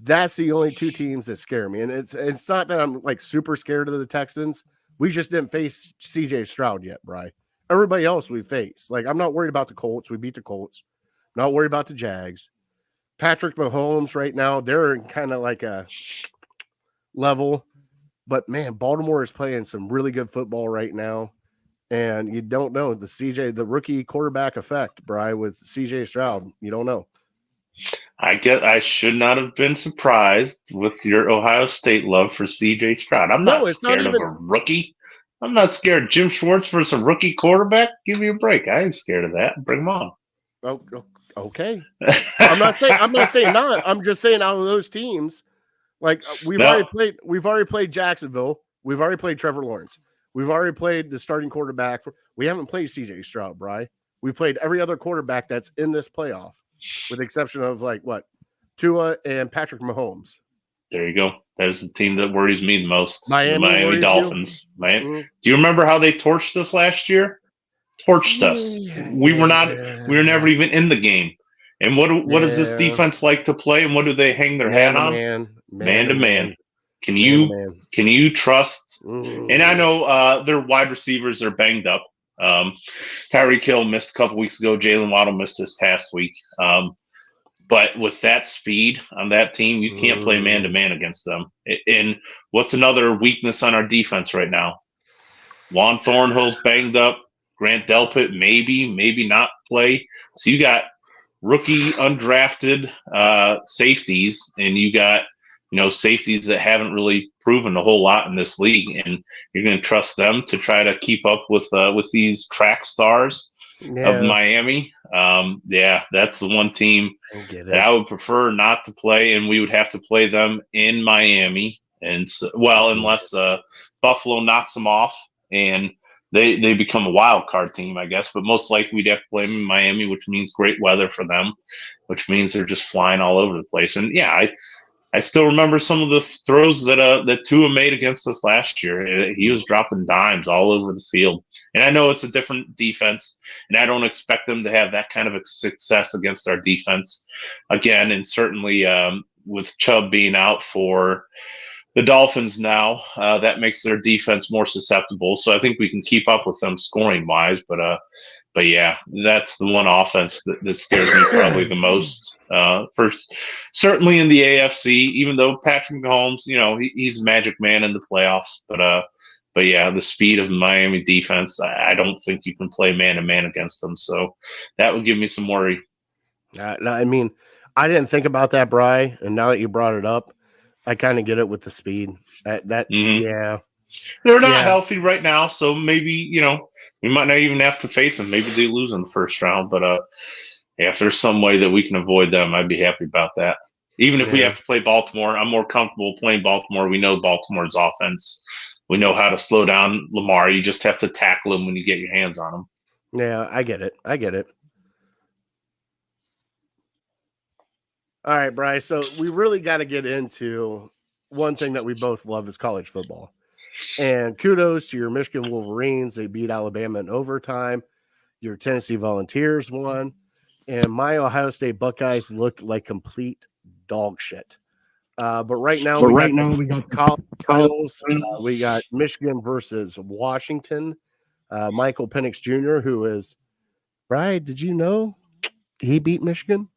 That's the only two teams that scare me. And it's not that I'm like super scared of the Texans. We just didn't face CJ Stroud yet, Bri. Everybody else we faced. Like, I'm not worried about the Colts. We beat the Colts. Not worried about the Jags. Patrick Mahomes right now, they're in kind of like a level. But, man, Baltimore is playing some really good football right now. And you don't know the rookie quarterback effect, Bri, with CJ Stroud. You don't know. I guess I should not have been surprised with your Ohio State love for CJ Stroud. I'm not scared of a rookie. I'm not scared. Jim Schwartz versus a rookie quarterback? Give me a break. I ain't scared of that. Bring him on. Oh, okay. I'm not saying not. I'm just saying out of those teams, like we've already played Jacksonville. We've already played Trevor Lawrence. We've already played the starting quarterback. We haven't played CJ Stroud, Bri. We played every other quarterback that's in this playoff, with the exception of Tua and Patrick Mahomes. There you go. There's the team that worries me the most. Miami the Miami Dolphins. Do you remember how they torched us last year? Torched us. We were never even in the game. And what is this defense like to play? And what do they hang their hat on? Man to man. Can you trust? And I know their wide receivers are banged up. Kheel missed a couple weeks ago. Jalen Waddle missed this past week. But with that speed on that team, you can't play man-to-man against them. And what's another weakness on our defense right now? Juan Thornhill's banged up. Grant Delpit maybe not play. So you got rookie undrafted safeties, and you got safeties that haven't really proven a whole lot in this league, and you're going to trust them to try to keep up with these track stars of Miami. That's the one team that I would prefer not to play, and we would have to play them in Miami. And unless Buffalo knocks them off and they become a wild card team, I guess. But most likely we'd have to play them in Miami, which means great weather for them, which means they're just flying all over the place. And I still remember some of the throws that Tua made against us last year. He was dropping dimes all over the field. And I know it's a different defense, and I don't expect them to have that kind of a success against our defense again. And certainly with Chubb being out for the Dolphins now, that makes their defense more susceptible. So I think we can keep up with them scoring-wise, But yeah, that's the one offense that scares me probably the most. First, certainly in the AFC, even though Patrick Mahomes, he's a magic man in the playoffs. But yeah, the speed of Miami defense, I don't think you can play man-to-man against them. So that would give me some worry. I mean, I didn't think about that, Bri, and now that you brought it up, I kind of get it with the speed. Yeah. They're not healthy right now, so maybe, we might not even have to face them. Maybe they lose in the first round, but if there's some way that we can avoid them, I'd be happy about that. Even if we have to play Baltimore, I'm more comfortable playing Baltimore. We know Baltimore's offense. We know how to slow down Lamar. You just have to tackle him when you get your hands on him. Yeah, I get it. All right, Bryce. So we really got to get into one thing that we both love is college football. And kudos to your Michigan Wolverines. They beat Alabama in overtime. Your Tennessee Volunteers won. And my Ohio State Buckeyes looked like complete dog shit. But right now we got college. We got Michigan versus Washington. Michael Penix Jr., who is, Brian, did you know he beat Michigan?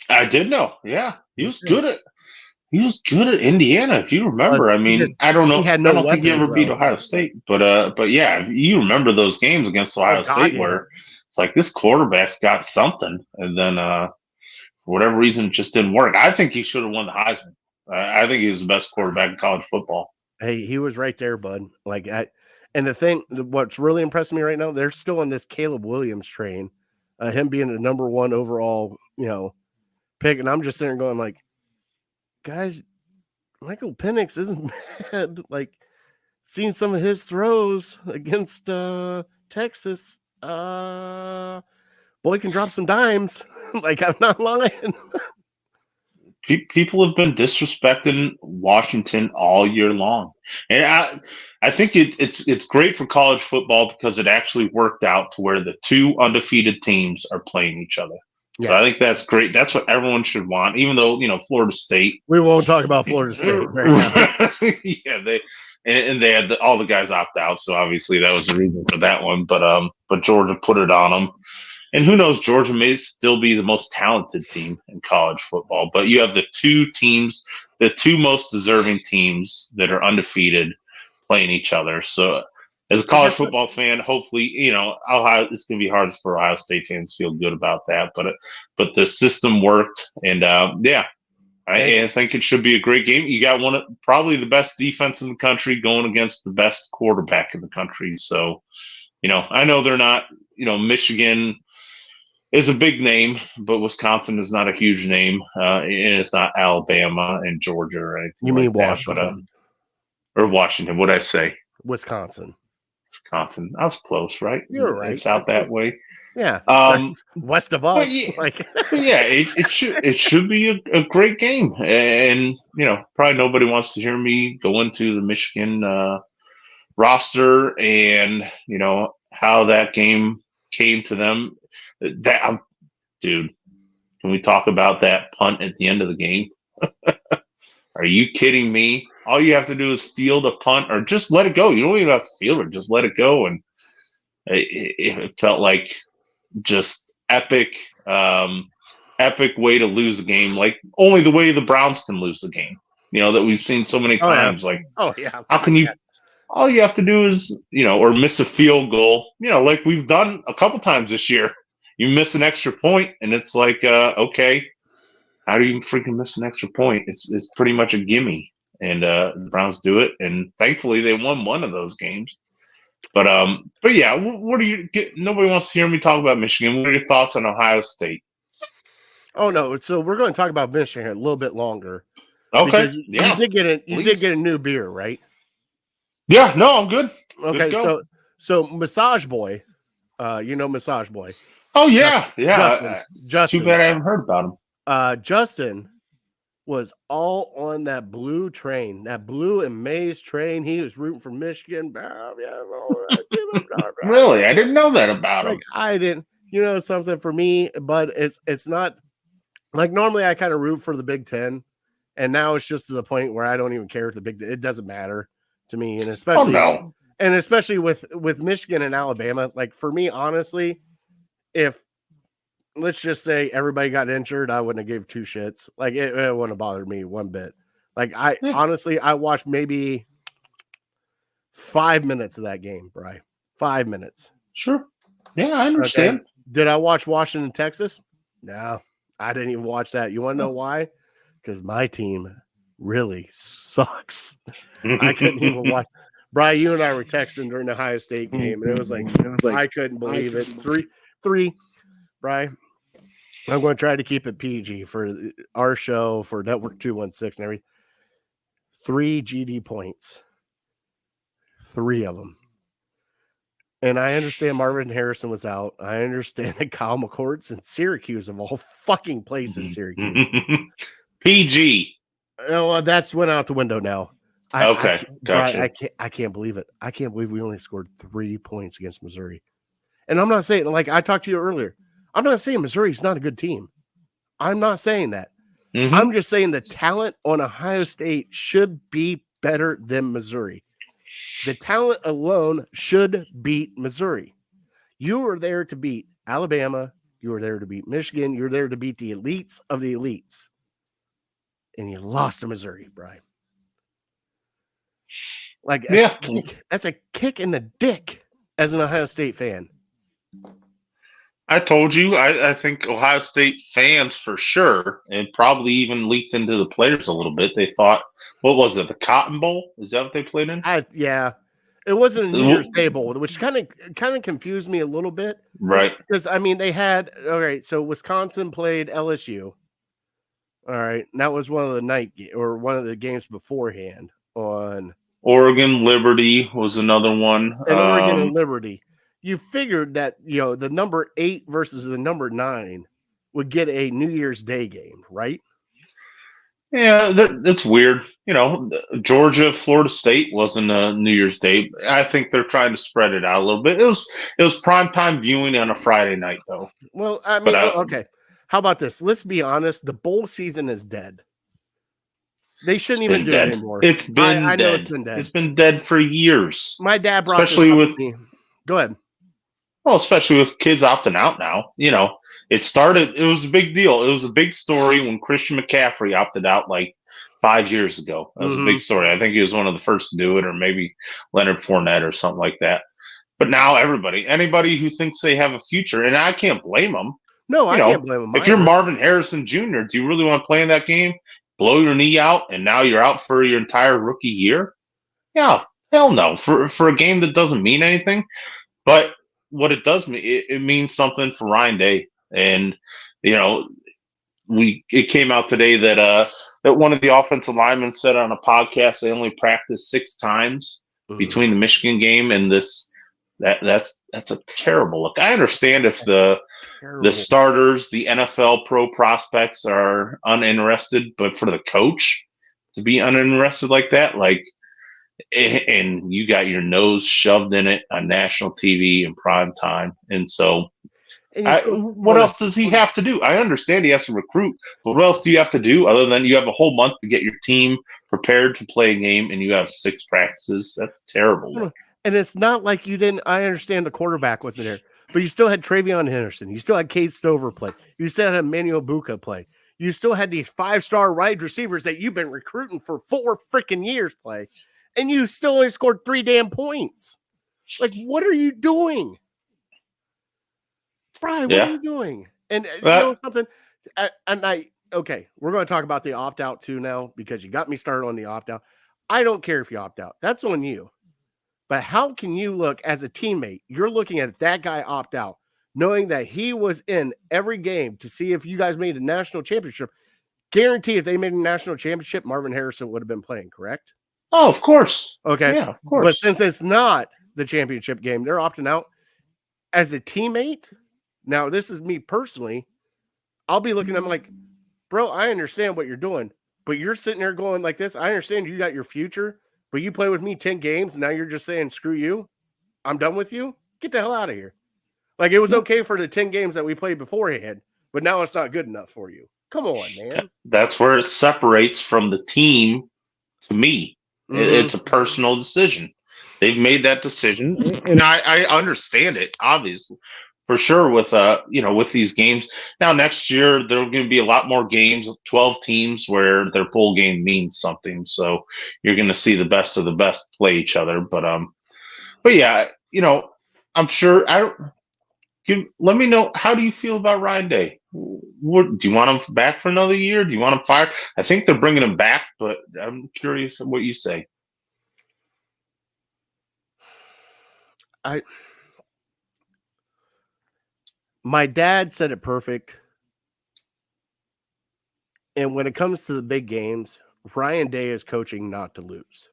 I did know. Yeah, he was good at He was good at Indiana, if you remember. I mean, I don't he know. had I no don't think he weapons, ever beat though. Ohio State, but yeah, you remember those games against Ohio God, State yeah. where it's like this quarterback's got something, and then for whatever reason, it just didn't work. I think he should have won the Heisman. I think he was the best quarterback in college football. Hey, he was right there, bud. And the thing, what's really impressing me right now, they're still on this Caleb Williams train, him being the number 1 overall, pick. And I'm just sitting there going like, guys, Michael Penix isn't bad. Like, seeing some of his throws against Texas, boy can drop some dimes. Like, I'm not lying. People have been disrespecting Washington all year long, and I think it's great for college football because it actually worked out to where the 2 undefeated teams are playing each other. Yes. So I think that's great. That's what everyone should want, even though Florida State. We won't talk about Florida State. Yeah, they had all the guys opt out, so obviously that was the reason for that one. But Georgia put it on them. And who knows, Georgia may still be the most talented team in college football. But you have the 2 teams, the 2 most deserving teams that are undefeated playing each other. So as a college football fan, hopefully, Ohio, it's going to be hard for Ohio State fans to feel good about that. But the system worked. And, I think it should be a great game. You got one of probably the best defense in the country going against the best quarterback in the country. So, I know they're not, Michigan is a big name, but Wisconsin is not a huge name. And it's not Alabama and Georgia or anything. You mean like Washington? Or Washington? What'd I say? Wisconsin. I was close, right? You're right. It's out that way. Yeah. West of us. It should be a great game, and probably nobody wants to hear me go into the Michigan roster and how that game came to them. Dude, can we talk about that punt at the end of the game? Are you kidding me? All you have to do is field a punt or just let it go. You don't even have to field it, just let it go. And it felt like just epic way to lose a game, like only the way the Browns can lose the game, that we've seen so many times. How can you? All you have to do is, or miss a field goal, like we've done a couple times this year. You miss an extra point, and it's like, okay, how do you freaking miss an extra point? It's pretty much a gimme, and the Browns do it, and thankfully they won one of those games. But yeah, what do you get? Nobody wants to hear me talk about Michigan. What are your thoughts on Ohio State? Oh no, so we're going to talk about Michigan a little bit longer. Okay, you did get a new beer, right? Yeah, no, I'm good. Okay, good so Massage Boy, Massage Boy. Oh yeah. Justin. Too bad I haven't heard about him. Justin was all on that blue train, that blue and maize train. He was rooting for Michigan. Really? I didn't know that about him. I didn't. Something for me, but it's not like normally I kind of root for the Big Ten, and now it's just to the point where I don't even care if it doesn't matter to me, and especially with Michigan and Alabama. Like for me, honestly, if let's just say everybody got injured, I wouldn't have gave 2 shits. Like it wouldn't have bothered me one bit. Like honestly, I watched maybe 5 minutes of that game, Bri. 5 minutes. Sure. Yeah, I understand. Okay. Did I watch Washington, Texas? No, I didn't even watch that. You want to know why? Because my team really sucks. I couldn't even watch. Bri, you and I were texting during the Ohio State game, and it was like I couldn't believe it. 3. Bri, I'm going to try to keep it PG for our show, for Network 216 and everything. 3 GD points. 3 of them. And I understand Marvin Harrison was out. I understand that Kyle McCord's in Syracuse, of all fucking places, Syracuse. PG. Oh, that's went out the window now. Gotcha. I can't believe it. I can't believe we only scored 3 points against Missouri. And I'm not saying, like I talked to you earlier, I'm not saying Missouri's not a good team. I'm not saying that. Mm-hmm. I'm just saying the talent on Ohio State should be better than Missouri. The talent alone should beat Missouri. You were there to beat Alabama. You were there to beat Michigan. You're there to beat the elites of the elites. and you lost to Missouri, Brian. Like, Yeah. that's a kick in the dick as an Ohio State fan. I told you, I think Ohio State fans for sure, and probably even leaked into the players a little bit. They thought, what was it, the Cotton Bowl? Is that what they played in? Yeah. It wasn't a New Year's Day Bowl, which kind of confused me a little bit. Right. Because, I mean, they had, all right, so Wisconsin played LSU. All right. And that was one of the games beforehand on Oregon Liberty was another one. And Oregon and Liberty. You figured that, the number 8 versus the number 9 would get a New Year's Day game, right? Yeah, that's weird. Georgia, Florida State wasn't a New Year's Day. I think they're trying to spread it out a little bit. It was primetime viewing on a Friday night, though. Well, I mean, okay. How about this? Let's be honest. The bowl season is dead. They shouldn't even do it anymore. It's been I dead. know it's been dead. It's been dead for years. My dad brought especially this up with to me. Go ahead. Well, especially with kids opting out now. It was a big deal. It was a big story when Christian McCaffrey opted out like 5 years ago. That was a big story. I think he was one of the first to do it, or maybe Leonard Fournette or something like that. But now anybody who thinks they have a future, and I can't blame them. No, I can't blame them. If you're Marvin Harrison Jr., do you really want to play in that game? Blow your knee out, and now you're out for your entire rookie year? Yeah, hell no. For a game that doesn't mean anything. But what it does mean, it means something for Ryan Day. And, it came out today that one of the offensive linemen said on a podcast they only practiced 6 times between the Michigan game and this. That's a terrible look. I understand if the starters, the NFL pro prospects are uninterested, but for the coach to be uninterested like that, and you got your nose shoved in it on national TV in prime time. And so what else does he have to do? I understand he has to recruit, but what else do you have to do other than you have a whole month to get your team prepared to play a game and you have 6 practices? That's terrible. And it's not like you didn't. I understand the quarterback wasn't there, but you still had Travion Henderson. You still had Cade Stover play. You still had Emmanuel Buka play. You still had these 5-star wide receivers that you've been recruiting for 4 freaking years play, and you still only scored 3 damn points. Like, what are you doing, Brian? What are you doing? And you know something? Okay, we're going to talk about the opt out too now because you got me started on the opt out. I don't care if you opt out. That's on you. But how can you look as a teammate? You're looking at that guy opt out, knowing that he was in every game to see if you guys made a national championship. Guaranteed, if they made a national championship, Marvin Harrison would have been playing, correct? Oh, of course. Okay. Yeah, of course. But since it's not the championship game, they're opting out. As a teammate, now this is me personally, I'll be looking at them like, bro, I understand what you're doing, but you're sitting there going like this. I understand you got your future. But you play with me 10 games, and now you're just saying, screw you. I'm done with you. Get the hell out of here. Like, it was okay for the 10 games that we played beforehand, but now it's not good enough for you. Come on, man. That's where it separates from the team to me. It's a personal decision. They've made that decision, and I understand it, obviously. For sure, with these games. Now, next year, there are going to be a lot more games, 12 teams, where their bowl game means something. So you're going to see the best of the best play each other. But yeah, I'm sure. Let me know, how do you feel about Ryan Day? Do you want him back for another year? Do you want him fired? I think they're bringing him back, but I'm curious what you say. My dad said it perfect. And when it comes to the big games, Ryan Day is coaching not to lose.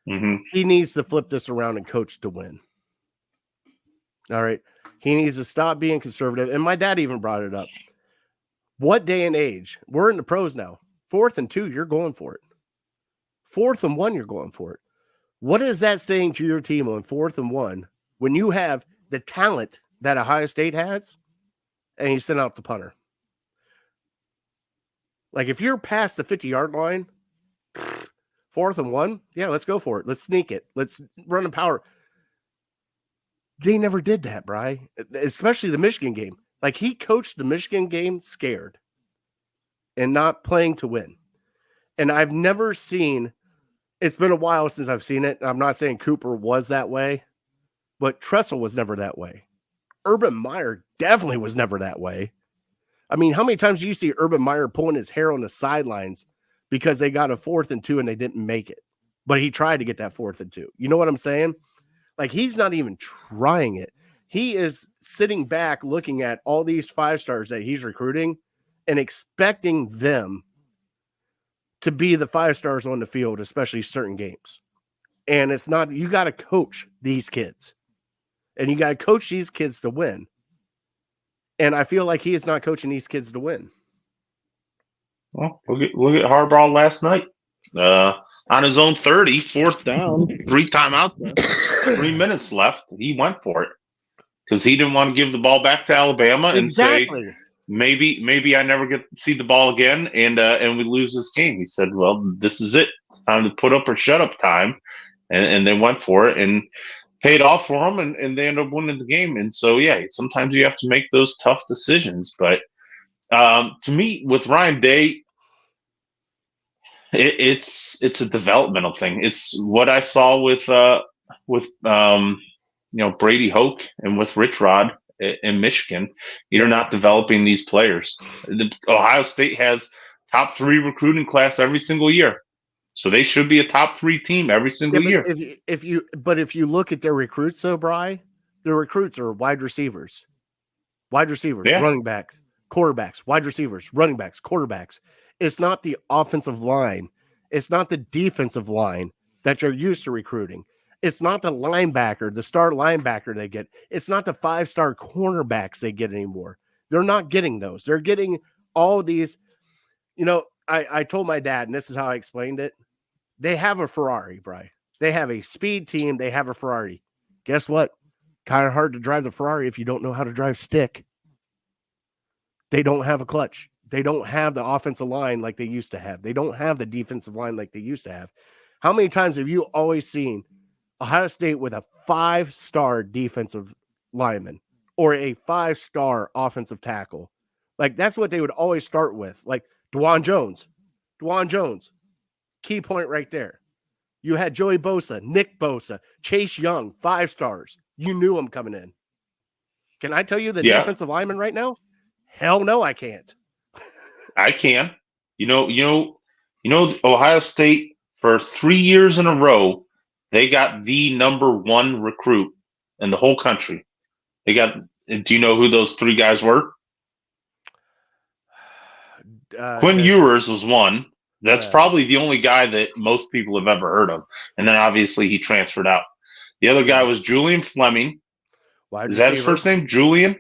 He needs to flip this around and coach to win. All right. He needs to stop being conservative. And my dad even brought it up. What day and age? We're in the pros now. 4th and 2, you're going for it. 4th and 1, you're going for it. What is that saying to your team on 4th and 1 when you have the talent that Ohio State has, and you send out the punter? Like, if you're past the 50-yard line, 4th and 1, yeah, let's go for it. Let's sneak it. Let's run a power. They never did that, Bri, especially the Michigan game. Like, he coached the Michigan game scared. and not playing to win. And I've never seen, it's been a while since I've seen it. I'm not saying Cooper was that way, but Tressel was never that way. Urban Meyer definitely was never that way. I mean, how many times do you see Urban Meyer pulling his hair on the sidelines because they got a 4th and 2 and they didn't make it? But he tried to get that 4th and 2. You know what I'm saying? Like, he's not even trying it. He is sitting back looking at all these 5-stars that he's recruiting and expecting them to be the 5-stars on the field, especially certain games. And it's not, you got to coach these kids. And you got to coach these kids to win. And I feel like he is not coaching these kids to win. Well, look at Harbaugh last night. On his own 30, 4th down, 3 timeouts, 3 minutes left. He went for it because he didn't want to give the ball back to Alabama and say, maybe I never get to see the ball again and we lose this game. He said, well, this is it. It's time to put up or shut up time. And they went for it and paid off for them, and they ended up winning the game. And so, yeah, sometimes you have to make those tough decisions. But to me, with Ryan Day, it's a developmental thing. It's what I saw with Brady Hoke and with Rich Rod in Michigan. You're not developing these players. Ohio State has top 3 recruiting class every single year. So they should be a top 3 team every single year. If you look at their recruits, though, Bri, their recruits are wide receivers, running backs, quarterbacks, wide receivers, running backs, quarterbacks. It's not the offensive line. It's not the defensive line that you're used to recruiting. It's not the linebacker, the star linebacker they get. It's not the 5-star cornerbacks they get anymore. They're not getting those. They're getting all these. I told my dad, and this is how I explained it. They have a Ferrari, Bri. They have a speed team. They have a Ferrari. Guess what? Kind of hard to drive the Ferrari if you don't know how to drive stick. They don't have a clutch. They don't have the offensive line like they used to have. They don't have the defensive line like they used to have. How many times have you always seen Ohio State with a 5-star defensive lineman or a 5-star offensive tackle? Like, that's what they would always start with. Like, Dwan Jones, key point right there. You had Joey Bosa, Nick Bosa, Chase Young, 5 stars. You knew them coming in. Can I tell you the defensive lineman right now? Hell no, I can't. I can. Ohio State for 3 years in a row, they got the number 1 recruit in the whole country. Do you know who those 3 guys were? Quinn Ewers was one. That's probably the only guy that most people have ever heard of. And then obviously he transferred out. The other guy was Julian Fleming. Is that his first name? Julian?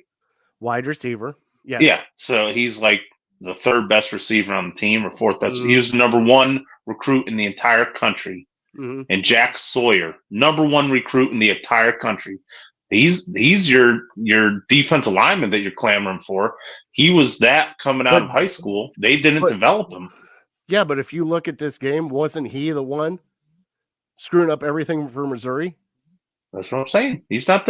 Wide receiver. Yes. Yeah. So he's like the 3rd best receiver on the team or 4th best. He was the number 1 recruit in the entire country. Mm-hmm. And Jack Sawyer, number 1 recruit in the entire country. He's your defensive lineman that you're clamoring for. He was that coming out of high school. They didn't develop him. Yeah, but if you look at this game, wasn't he the one screwing up everything for Missouri? That's what I'm saying. He's not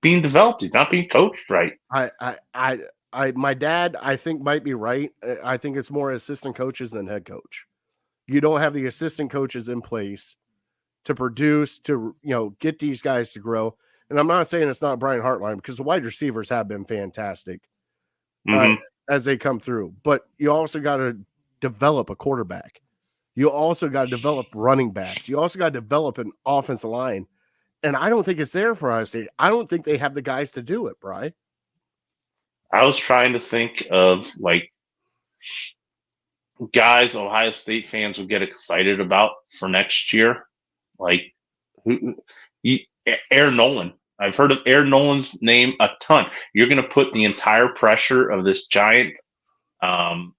being developed. He's not being coached right. My dad, I think, might be right. I think it's more assistant coaches than head coach. You don't have the assistant coaches in place to produce, to get these guys to grow. And I'm not saying it's not Brian Hartline, because the wide receivers have been fantastic as they come through. But you also got to develop a quarterback. You also got to develop running backs. You also got to develop an offensive line. And I don't think it's there for Ohio State. I don't think they have the guys to do it, Bri. I was trying to think of guys Ohio State fans would get excited about for next year. Aaron Nolan. I've heard of Aaron Nolan's name a ton. You're going to put the entire pressure of this giant football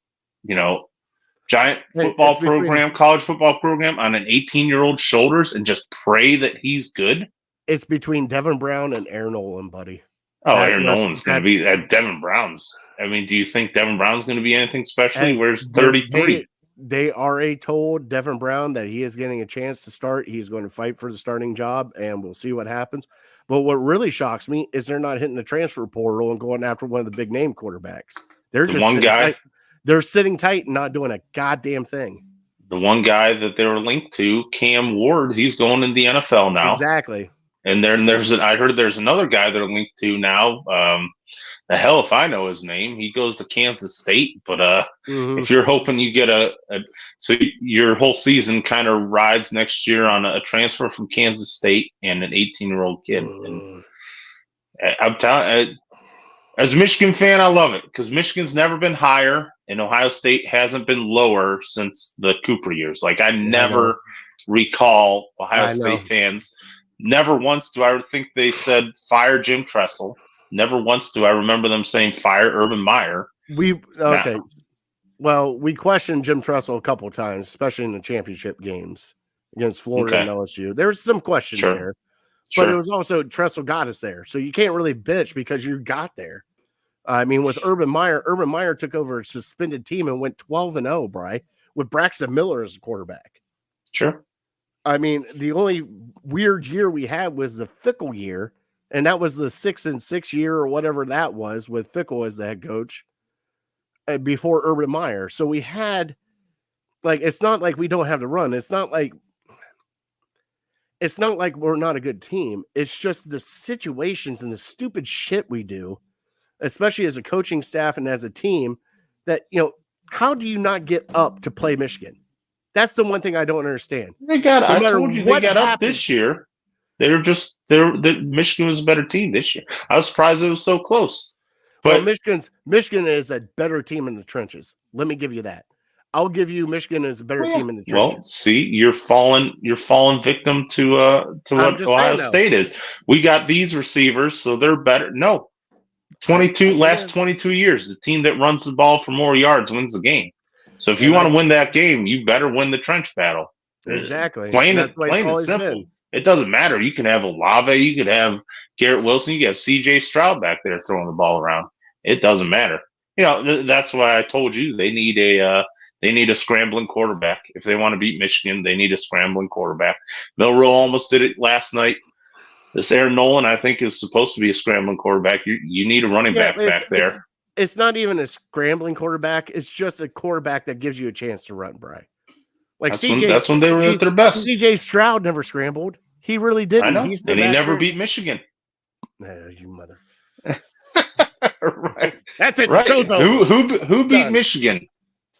program, college football program on an 18-year-old's shoulders and just pray that he's good. It's between Devin Brown and Aaron Nolan, buddy. Oh, Aaron Nolan's going to be at Devin Brown's. I mean, do you think Devin Brown's going to be anything special? He wears 33. They already told Devin Brown that he is getting a chance to start. He's going to fight for the starting job, and we'll see what happens. But what really shocks me is they're not hitting the transfer portal and going after one of the big name quarterbacks. They're just one guy. They're sitting tight and not doing a goddamn thing. The one guy that they were linked to, Cam Ward, he's going in the NFL now. Exactly. And then I heard there's another guy they're linked to now. The hell if I know his name. He goes to Kansas State, but if you're hoping you get so your whole season kind of rides next year on a transfer from Kansas State and an 18-year-old kid. And I'm telling, as a Michigan fan, I love it because Michigan's never been higher and Ohio State hasn't been lower since the Cooper years. Like I never recall Ohio State fans. Never once do I think they said fire Jim Tressel. Never once do I remember them saying fire Urban Meyer. Well, we questioned Jim Tressel a couple of times, especially in the championship games against Florida and LSU. There was some questions there, but it was also Tressel got us there. So you can't really bitch because you got there. I mean, with Urban Meyer took over a suspended team and went 12-0, Bri, with Braxton Miller as a quarterback. Sure. I mean, the only weird year we had was the Fickle year, and that was the 6-6 year or whatever that was with Fickle as the head coach before Urban Meyer. So we had, it's not like we don't have to run. It's not like we're not a good team. It's just the situations and the stupid shit we do, especially as a coaching staff and as a team, that, how do you not get up to play Michigan? That's the one thing I don't understand. I told you they got up this year. Michigan was a better team this year. I was surprised it was so close. But Michigan is a better team in the trenches. Let me give you that. I'll give you Michigan is a better team in the trenches. Well, see, you're falling victim to what Ohio State is. We got these receivers, so they're better. No. 22 years, the team that runs the ball for more yards wins the game. So if you want to win that game, you better win the trench battle. Exactly. Plain and simple. It doesn't matter. You can have Olave, you could have Garrett Wilson, you can have C.J. Stroud back there throwing the ball around. It doesn't matter. That's why I told you they need a scrambling quarterback. If they want to beat Michigan, they need a scrambling quarterback. Milroe almost did it last night. This Aaron Nolan, I think, is supposed to be a scrambling quarterback. You need a running back there. It's not even a scrambling quarterback. It's just a quarterback that gives you a chance to run, Bri. That's when they were at their best. C.J. Stroud never scrambled. He really didn't. I know. He never beat Michigan. You mother. Right. That's it. Right. Show's over. Who beat Michigan?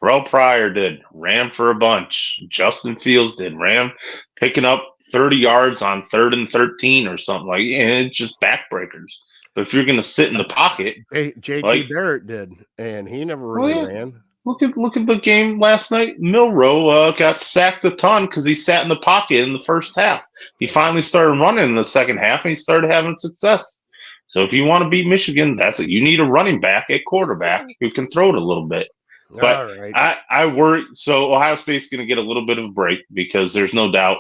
Terrell Pryor did. Ram for a bunch. Justin Fields did. Ram picking up 30 yards on 3rd and 13 or something like. And it's just backbreakers. But if you're going to sit in the pocket, J.T. Barrett did, and he never really ran. Look at the game last night. Milroe got sacked a ton because he sat in the pocket in the first half. He finally started running in the second half, and he started having success. So if you want to beat Michigan, that's it. You need a running back at quarterback who can throw it a little bit. But I worry. So Ohio State's going to get a little bit of a break because there's no doubt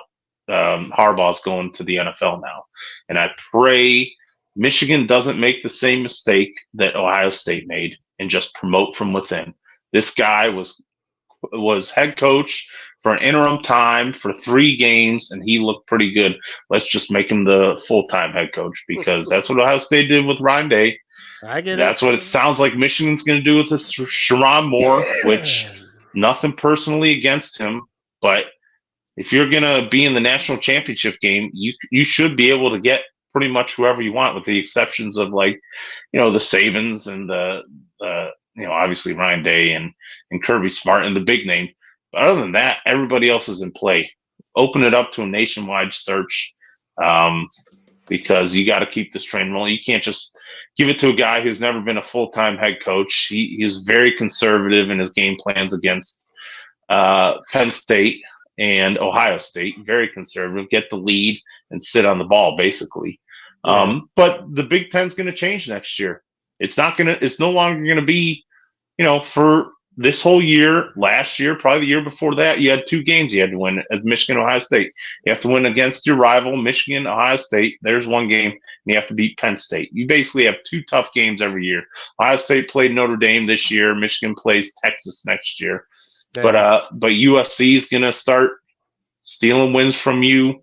Harbaugh's going to the NFL now, and I pray Michigan doesn't make the same mistake that Ohio State made and just promote from within. This guy was head coach for an interim time for 3 games, and he looked pretty good. Let's just make him the full-time head coach because that's what Ohio State did with Ryan Day. That's what it sounds like Michigan's going to do with this Sharon Moore, which nothing personally against him, but if you're going to be in the national championship game, you should be able to get pretty much whoever you want, with the exceptions of the Sabans and the obviously Ryan Day and Kirby Smart and the big name. But other than that, everybody else is in play. Open it up to a nationwide search because you got to keep this train rolling. You can't just give it to a guy who's never been a full-time head coach. He is very conservative in his game plans against Penn State and Ohio State. Very conservative. Get the lead and sit on the ball, basically. But the Big Ten's going to change next year. It's no longer going to be, for this whole year, last year, probably the year before that, you had 2 games you had to win as Michigan, Ohio State. You have to win against your rival, Michigan, Ohio State. There's 1 game, and you have to beat Penn State. You basically have 2 tough games every year. Ohio State played Notre Dame this year. Michigan plays Texas next year. Yeah. But USC is going to start stealing wins from you.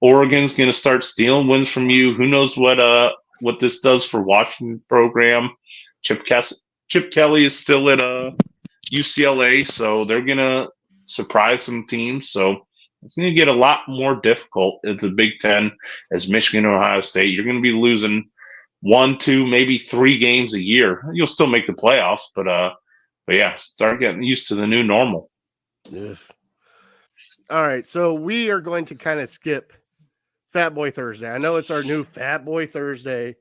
Oregon's going to start stealing wins from you. Who knows what this does for Washington program? Chip Kelly is still at UCLA, so they're gonna surprise some teams. So it's gonna get a lot more difficult at the Big Ten as Michigan and Ohio State. You're gonna be losing 1, 2, maybe 3 games a year. You'll still make the playoffs, but yeah, start getting used to the new normal. Ugh. All right, so we are going to kind of skip Fat Boy Thursday. I know it's our new Fat Boy Thursday.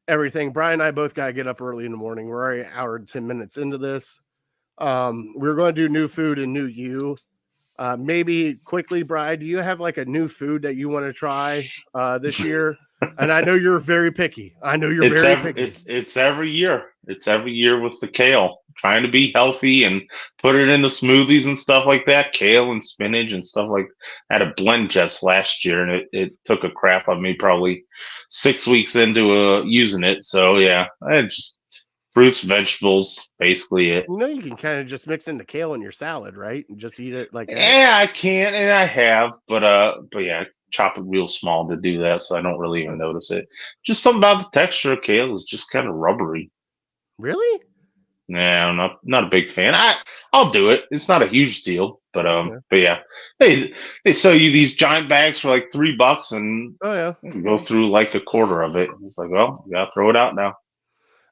Everything. Brian and I both got to get up early in the morning. We're already an hour and 10 minutes into this. We're going to do new food and new you. Maybe quickly, Brian, do you have like a new food that you want to try this year? And I know you're very picky. It's every year. It's every year with the kale. Trying to be healthy and put it into smoothies and stuff like that. Kale and spinach and stuff like that. I had a blend just last year, and it took a crap on me probably 6 weeks into using it. So yeah, I had just fruits, vegetables, basically it. You know, you can kind of just mix in the kale in your salad, right? And just eat it like that. Yeah, I can, and I have, but yeah, chop it real small to do that, so I don't really even notice it. Just something about the texture of kale is just kind of rubbery. Really? Yeah, I'm not a big fan. I'll do it. It's not a huge deal, but yeah, they sell you these giant bags for like $3, and you go through like a quarter of it. It's like, well, you gotta throw it out now.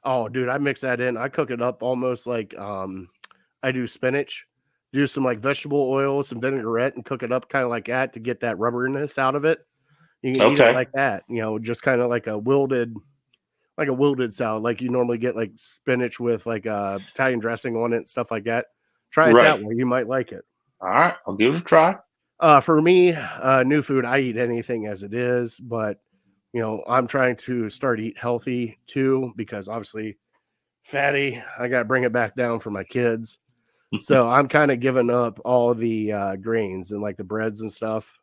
Oh, dude, I mix that in. I cook it up almost like I do spinach, do some like vegetable oil, some vinaigrette, and cook it up kind of like that to get that rubberness out of it. You can eat it like that, you know, just kind of like a wilted salad, like you normally get like spinach with like Italian dressing on it and stuff like that. Try it that way. You might like it. All right, I'll give it a try. For me, new food, I eat anything as it is, but you know, I'm trying to start eat healthy too, because obviously fatty, I got to bring it back down for my kids. So I'm kind of giving up all the grains and like the breads and stuff.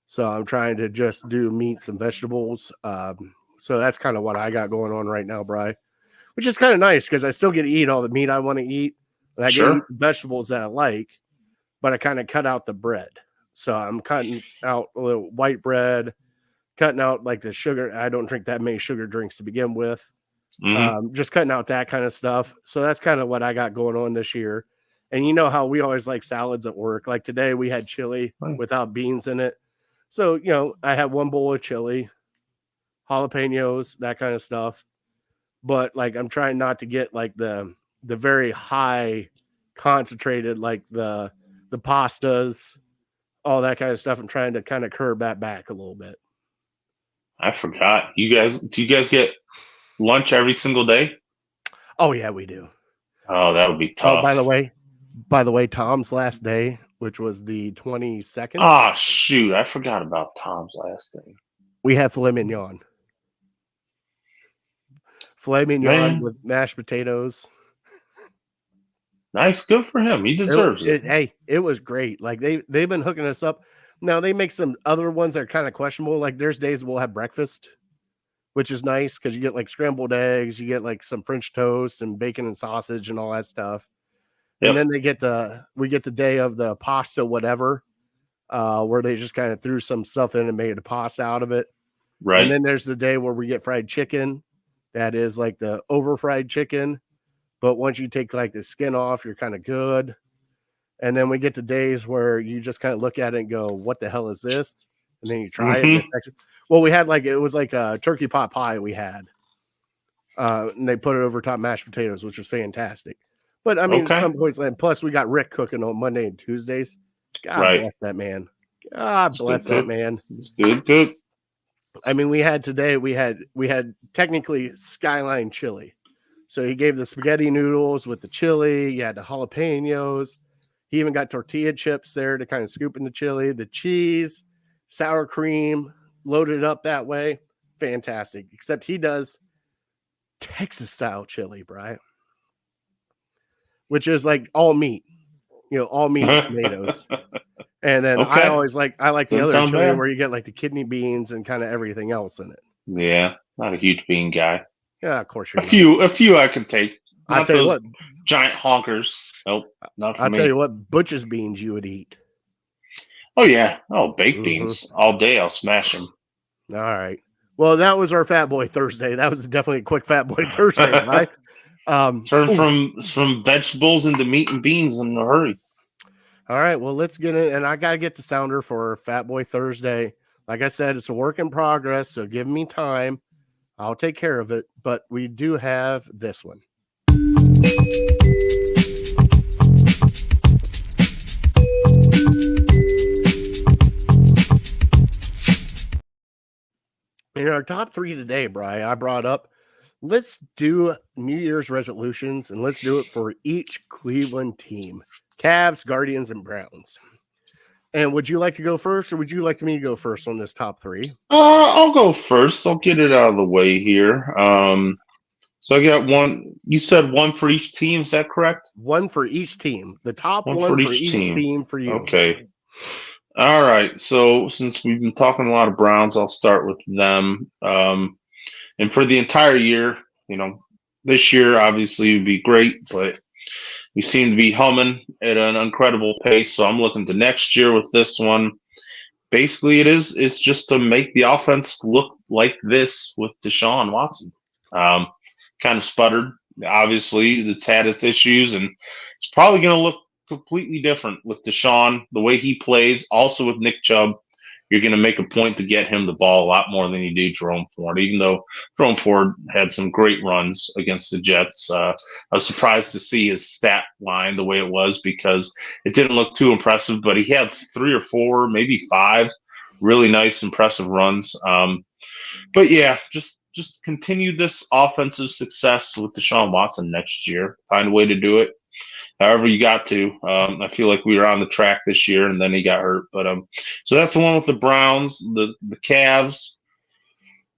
So I'm trying to just do meats and vegetables. So that's kind of what I got going on right now, Bri, which is kind of nice because I still get to eat all the meat I want to eat. And I get to eat the vegetables that I like, but I kind of cut out the bread. So I'm cutting out a little white bread, cutting out like the sugar. I don't drink that many sugar drinks to begin with. Just cutting out that kind of stuff. So that's kind of what I got going on this year. And you know how we always like salads at work. Like today we had chili without beans in it. So, you know, I had one bowl of chili, jalapenos, that kind of stuff. But like, I'm trying not to get like the very high concentrated, like the pastas, all that kind of stuff. I'm trying to kind of curb that back a little bit. I forgot. Do you guys get lunch every single day? Oh yeah, we do. Oh, that would be tough. Oh, by the way, Tom's last day, which was the 22nd. Oh shoot, I forgot about Tom's last day. We had filet mignon. Filet mignon with mashed potatoes. Nice, good for him. He deserves it. Hey, it was great. Like they've been hooking us up. Now they make some other ones that are kind of questionable. Like there's days we'll have breakfast, which is nice because you get like scrambled eggs, you get like some French toast and bacon and sausage and all that stuff. Yep. And then we get the day of the pasta, whatever, where they just kind of threw some stuff in and made a pasta out of it. Right. And then there's the day where we get fried chicken. That is like the over fried chicken. But once you take like the skin off, you're kind of good. And then we get to days where you just kind of look at it and go, what the hell is this? And then you try it. Well, we had it was like a turkey pot pie we had. And they put it over top mashed potatoes, which was fantastic. But I mean, at some points, and plus we got Rick cooking on Monday and Tuesdays. God bless that man. God bless that man. It's good. I mean, we had technically Skyline chili. So he gave the spaghetti noodles with the chili. You had the jalapenos. He even got tortilla chips there to kind of scoop in the chili, the cheese, sour cream, loaded up that way. Fantastic. Except he does Texas style chili, Brian, which is like all meat, all meat and tomatoes. And then I like the other chili where you get like the kidney beans and kind of everything else in it. Yeah, not a huge bean guy. Yeah, of course you're a few I can take. I'll tell you what, giant honkers. Nope, not for me. I'll tell you what, Butch's beans you would eat. Oh yeah, baked beans all day. I'll smash them. All right. Well, that was our Fat Boy Thursday. That was definitely a quick Fat Boy Thursday, right? Turn from vegetables into meat and beans in a hurry. All right, well, let's get it. And I got to get the sounder for Fat Boy Thursday. Like I said, it's a work in progress, so give me time. I'll take care of it. But we do have this one. In our top 3 today, Bri, I brought up, let's do New Year's resolutions, and let's do it for each Cleveland team. Cavs, Guardians, and Browns. And would you like to go first, or would you like me to go first on this top 3? I'll go first. I'll get it out of the way here. So I got one. You said one for each team. Is that correct? One for each team. The top one for each team for you. Okay. All right. So since we've been talking a lot of Browns, I'll start with them. And for the entire year, this year obviously would be great, but we seem to be humming at an incredible pace. So I'm looking to next year with this one. Basically, it's just to make the offense look like this with Deshaun Watson. Kind of sputtered. Obviously, it's had its issues, and it's probably going to look completely different with Deshaun, the way he plays. Also with Nick Chubb, you're going to make a point to get him the ball a lot more than you do Jerome Ford, even though Jerome Ford had some great runs against the Jets. I was surprised to see his stat line the way it was because it didn't look too impressive, but he had 3 or 4, maybe 5 really nice, impressive runs. But yeah, just continue this offensive success with Deshaun Watson next year. Find a way to do it. However you got to. I feel like we were on the track this year, and then he got hurt. But so that's the one with the Browns. The Cavs,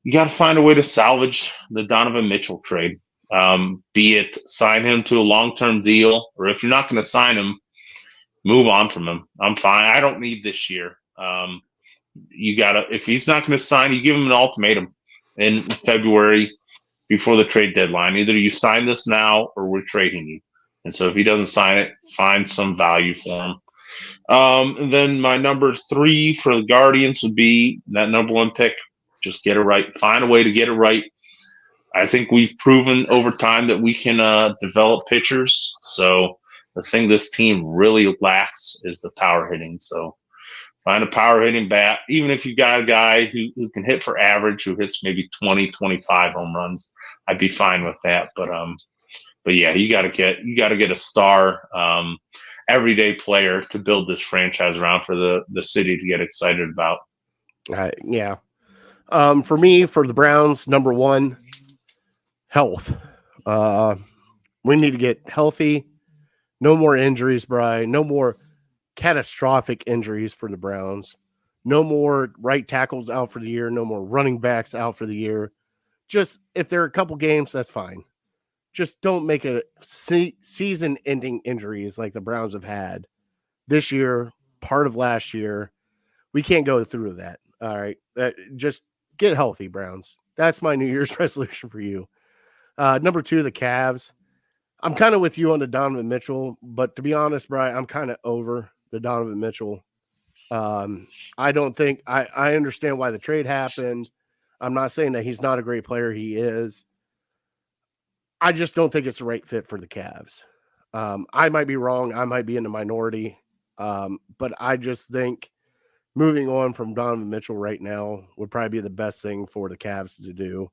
you got to find a way to salvage the Donovan Mitchell trade. Be it sign him to a long-term deal, or if you're not going to sign him, move on from him. I'm fine. I don't need this year. If he's not going to sign, you give him an ultimatum in February before the trade deadline. Either you sign this now or we're trading you. And so if he doesn't sign it, find some value for him. And then my number 3 for the Guardians would be that number 1 pick. Just get it right. Find a way to get it right. I think we've proven over time that we can develop pitchers. So the thing this team really lacks is the power hitting. So find a power hitting bat. Even if you got a guy who can hit for average, who hits maybe 20, 25 home runs, I'd be fine with that. But yeah, you got to get a star, everyday player to build this franchise around for the city to get excited about. Yeah. For me, for the Browns, number 1, health. We need to get healthy. No more injuries, Bri. No more catastrophic injuries for the Browns. No more right tackles out for the year. No more running backs out for the year. Just if there are a couple games, that's fine. Just don't make a season-ending injuries like the Browns have had this year, part of last year. We can't go through that. All right. Just get healthy, Browns. That's my New Year's resolution for you. Number 2, the Cavs. I'm kind of with you on the Donovan Mitchell, but to be honest, Brian, I'm kind of over the Donovan Mitchell. I don't think I understand why the trade happened. I'm not saying that he's not a great player. He is. I just don't think it's the right fit for the Cavs. I might be wrong. I might be in the minority. But I just think moving on from Donovan Mitchell right now would probably be the best thing for the Cavs to do,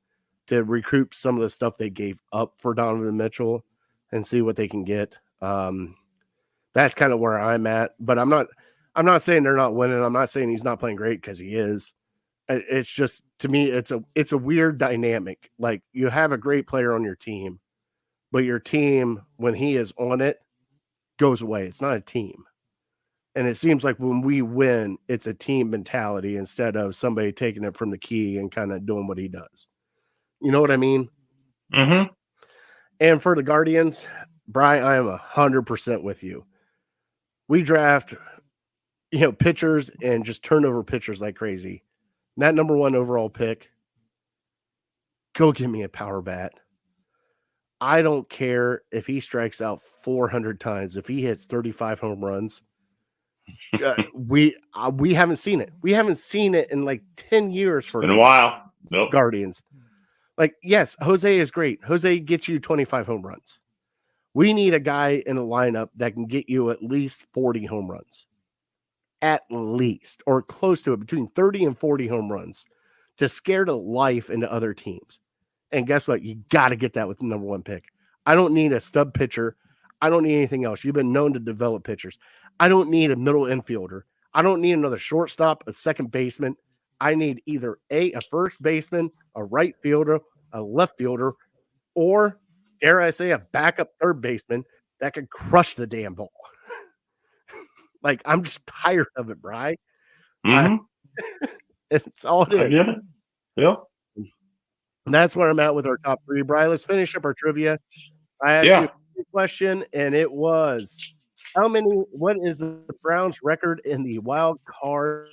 to recoup some of the stuff they gave up for Donovan Mitchell and see what they can get. That's kind of where I'm at, but I'm not saying they're not winning. I'm not saying he's not playing great, because he is. It's just, to me, it's a weird dynamic. Like, you have a great player on your team, but your team, when he is on it, goes away. It's not a team. And it seems like when we win, it's a team mentality instead of somebody taking it from the key and kind of doing what he does. You know what I mean? Mm-hmm. And for the Guardians, Bri, I am 100% with you. We draft, pitchers and just turn over pitchers like crazy. And that number 1 overall pick, go give me a power bat. I don't care if he strikes out 400 times. If he hits 35 home runs, we haven't seen it. We haven't seen it in like 10 years for in a while. Nope. Guardians. Like, yes, Jose is great. Jose gets you 25 home runs. We need a guy in a lineup that can get you at least 40 home runs. At least, or close to it, between 30 and 40 home runs to scare the life into other teams. And guess what? You got to get that with the number one pick. I don't need a stub pitcher. I don't need anything else. You've been known to develop pitchers. I don't need a middle infielder. I don't need another shortstop, a second baseman. I need either a first baseman, a right fielder, a left fielder, or, dare I say, a backup third baseman that could crush the damn ball. Like, I'm just tired of it, Bri. Mm-hmm. It's all it I is. get it. Yeah. And that's where I'm at with our top three. Bri, let's finish up our trivia. I asked you a question, and it was, what is the Browns' record in the wild card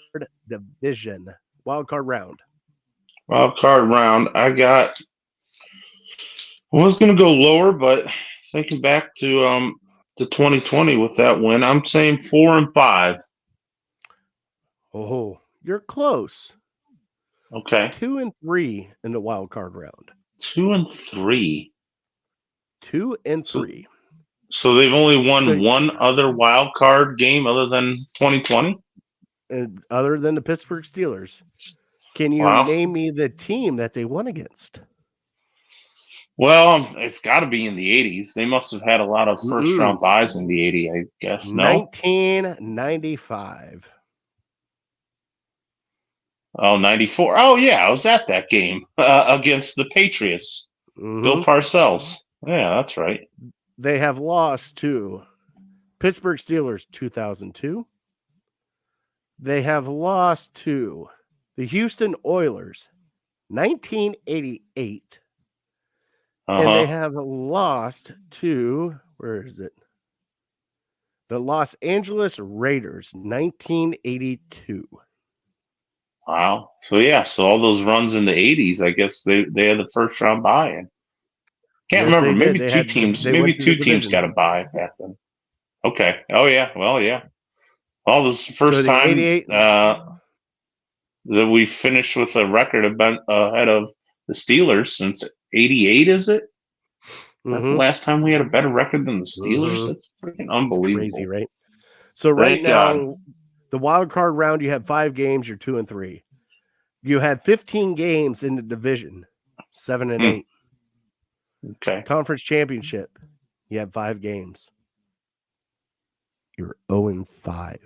division? Wild card round. Wild card round. I was going to go lower, but thinking back to 2020 with that win, I'm saying 4-5. Oh, you're close. Okay. 2-3 in the wild card round. 2-3. 2-3. So they've only won one other wild card game other than 2020? And other than the Pittsburgh Steelers. Can you name me the team that they won against? Well, it's got to be in the 80s. They must have had a lot of first-round buys in the 80s, I guess. No? 1995. Oh, 94. Oh, yeah, I was at that game against the Patriots. Mm-hmm. Bill Parcells. Yeah, that's right. They have lost to Pittsburgh Steelers 2002. They have lost to the Houston Oilers 1988. And they have lost to, where is it? The Los Angeles Raiders 1982. Wow. So all those runs in the 80s, I guess they had the first round buy in. Can't remember. Maybe two teams. Maybe two teams got a buy back then. Okay. Oh yeah. Well, yeah. Well, this is the first time that we finished with a record ahead of the Steelers since '88. Is it? That's the last time we had a better record than the Steelers. That's freaking unbelievable. It's crazy, right? So right now, the wild card round, you have 5 games. You're 2-3. You had 15 games in the division, 7-8. Okay. Conference championship, you have 5 games. You're 0-5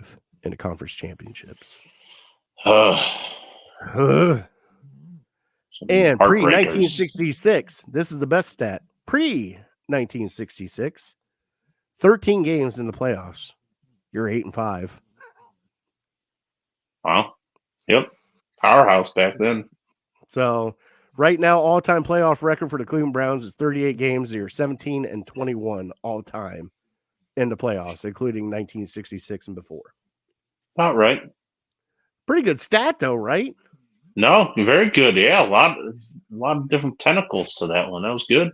in the conference championships. And pre-1966, this is the best stat. Pre-1966, 13 games in the playoffs. You're 8-5. Wow. Yep. Powerhouse back then. So right now, all-time playoff record for the Cleveland Browns is 38 games. You're 17-21 all-time in the playoffs, including 1966 and before. About right. Pretty good stat, though, right? No, very good. Yeah, a lot of different tentacles to that one. That was good.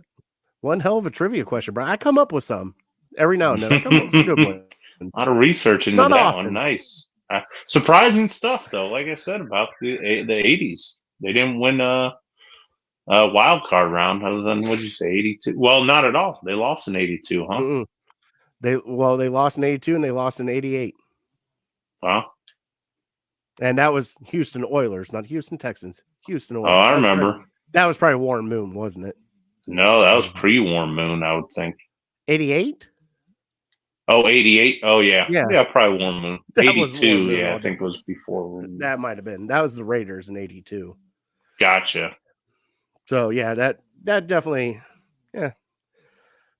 One hell of a trivia question, bro. I come up with some every now and then. I come up with some good ones. A lot of research into that one. Nice. Surprising stuff, though. Like I said about the 80s, they didn't win a wild card round other than, what did you say, 82? Well, not at all. They lost in 82, huh? Mm-mm. They lost in 82 and they lost in 88. Wow. And that was Houston Oilers, not Houston Texans. Houston Oilers. Oh, I remember. That was probably Warren Moon, wasn't it? No, that was pre-Warm Moon, I would think. 88? Oh, 88? Oh, yeah. Yeah, probably Warm Moon. That 82, Moon, I think it was before Warm Moon. That might have been. That was the Raiders in 82. Gotcha. So, yeah, that definitely, yeah.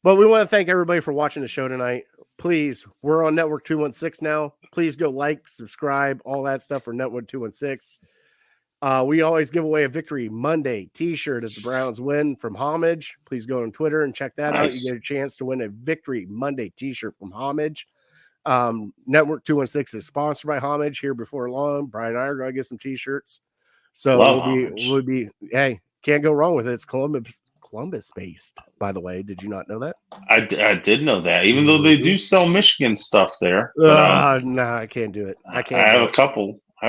But we want to thank everybody for watching the show tonight. Please, we're on Network 216 now. Please go like, subscribe, all that stuff for Network 216. We always give away a Victory Monday t-shirt if the Browns win from Homage. Please go on Twitter and check that out. You get a chance to win a Victory Monday t-shirt from Homage. Network 216 is sponsored by Homage here before long. Brian and I are going to get some t-shirts. So we'll be, hey, can't go wrong with it. It's Columbus based, by the way. Did you not know that? I did know that, even though they do sell Michigan stuff there. No, I can't do it. I have a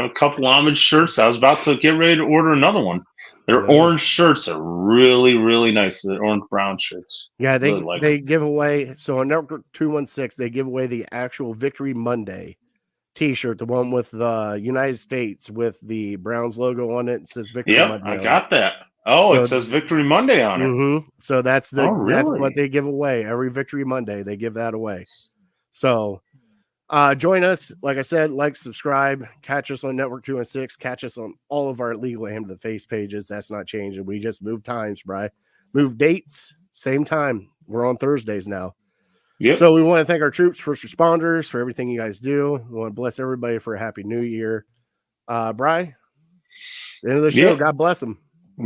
couple homage shirts. I was about to get ready to order another one. Their orange shirts are really, really nice. Their orange brown shirts. Yeah, they really like they give away. So on Network 216, they give away the actual Victory Monday T-shirt, the one with the United States with the Browns logo on it. It says Victory Yep, Monday. I got that. Oh, So, it says Victory Monday on it. Mm-hmm. So that's Oh, really? that's what they give away every Victory Monday. They give that away. So join us. Like I said, like, subscribe, catch us on Network 216, catch us on all of our Legal Ham to the Face pages. That's not changing. We just moved times, Bri. Move dates, same time. We're on Thursdays now. Yep. So we want to thank our troops, first responders, for everything you guys do. We want to bless everybody for a happy new year. Bri, the end of the show. Yep. God bless them.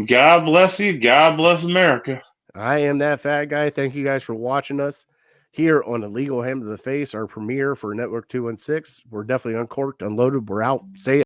God bless you. God bless America. I am that fat guy. Thank you guys for watching us here on the Legal Ham to the Face, our premiere for Network 216. We're definitely uncorked, unloaded. We're out. Say it.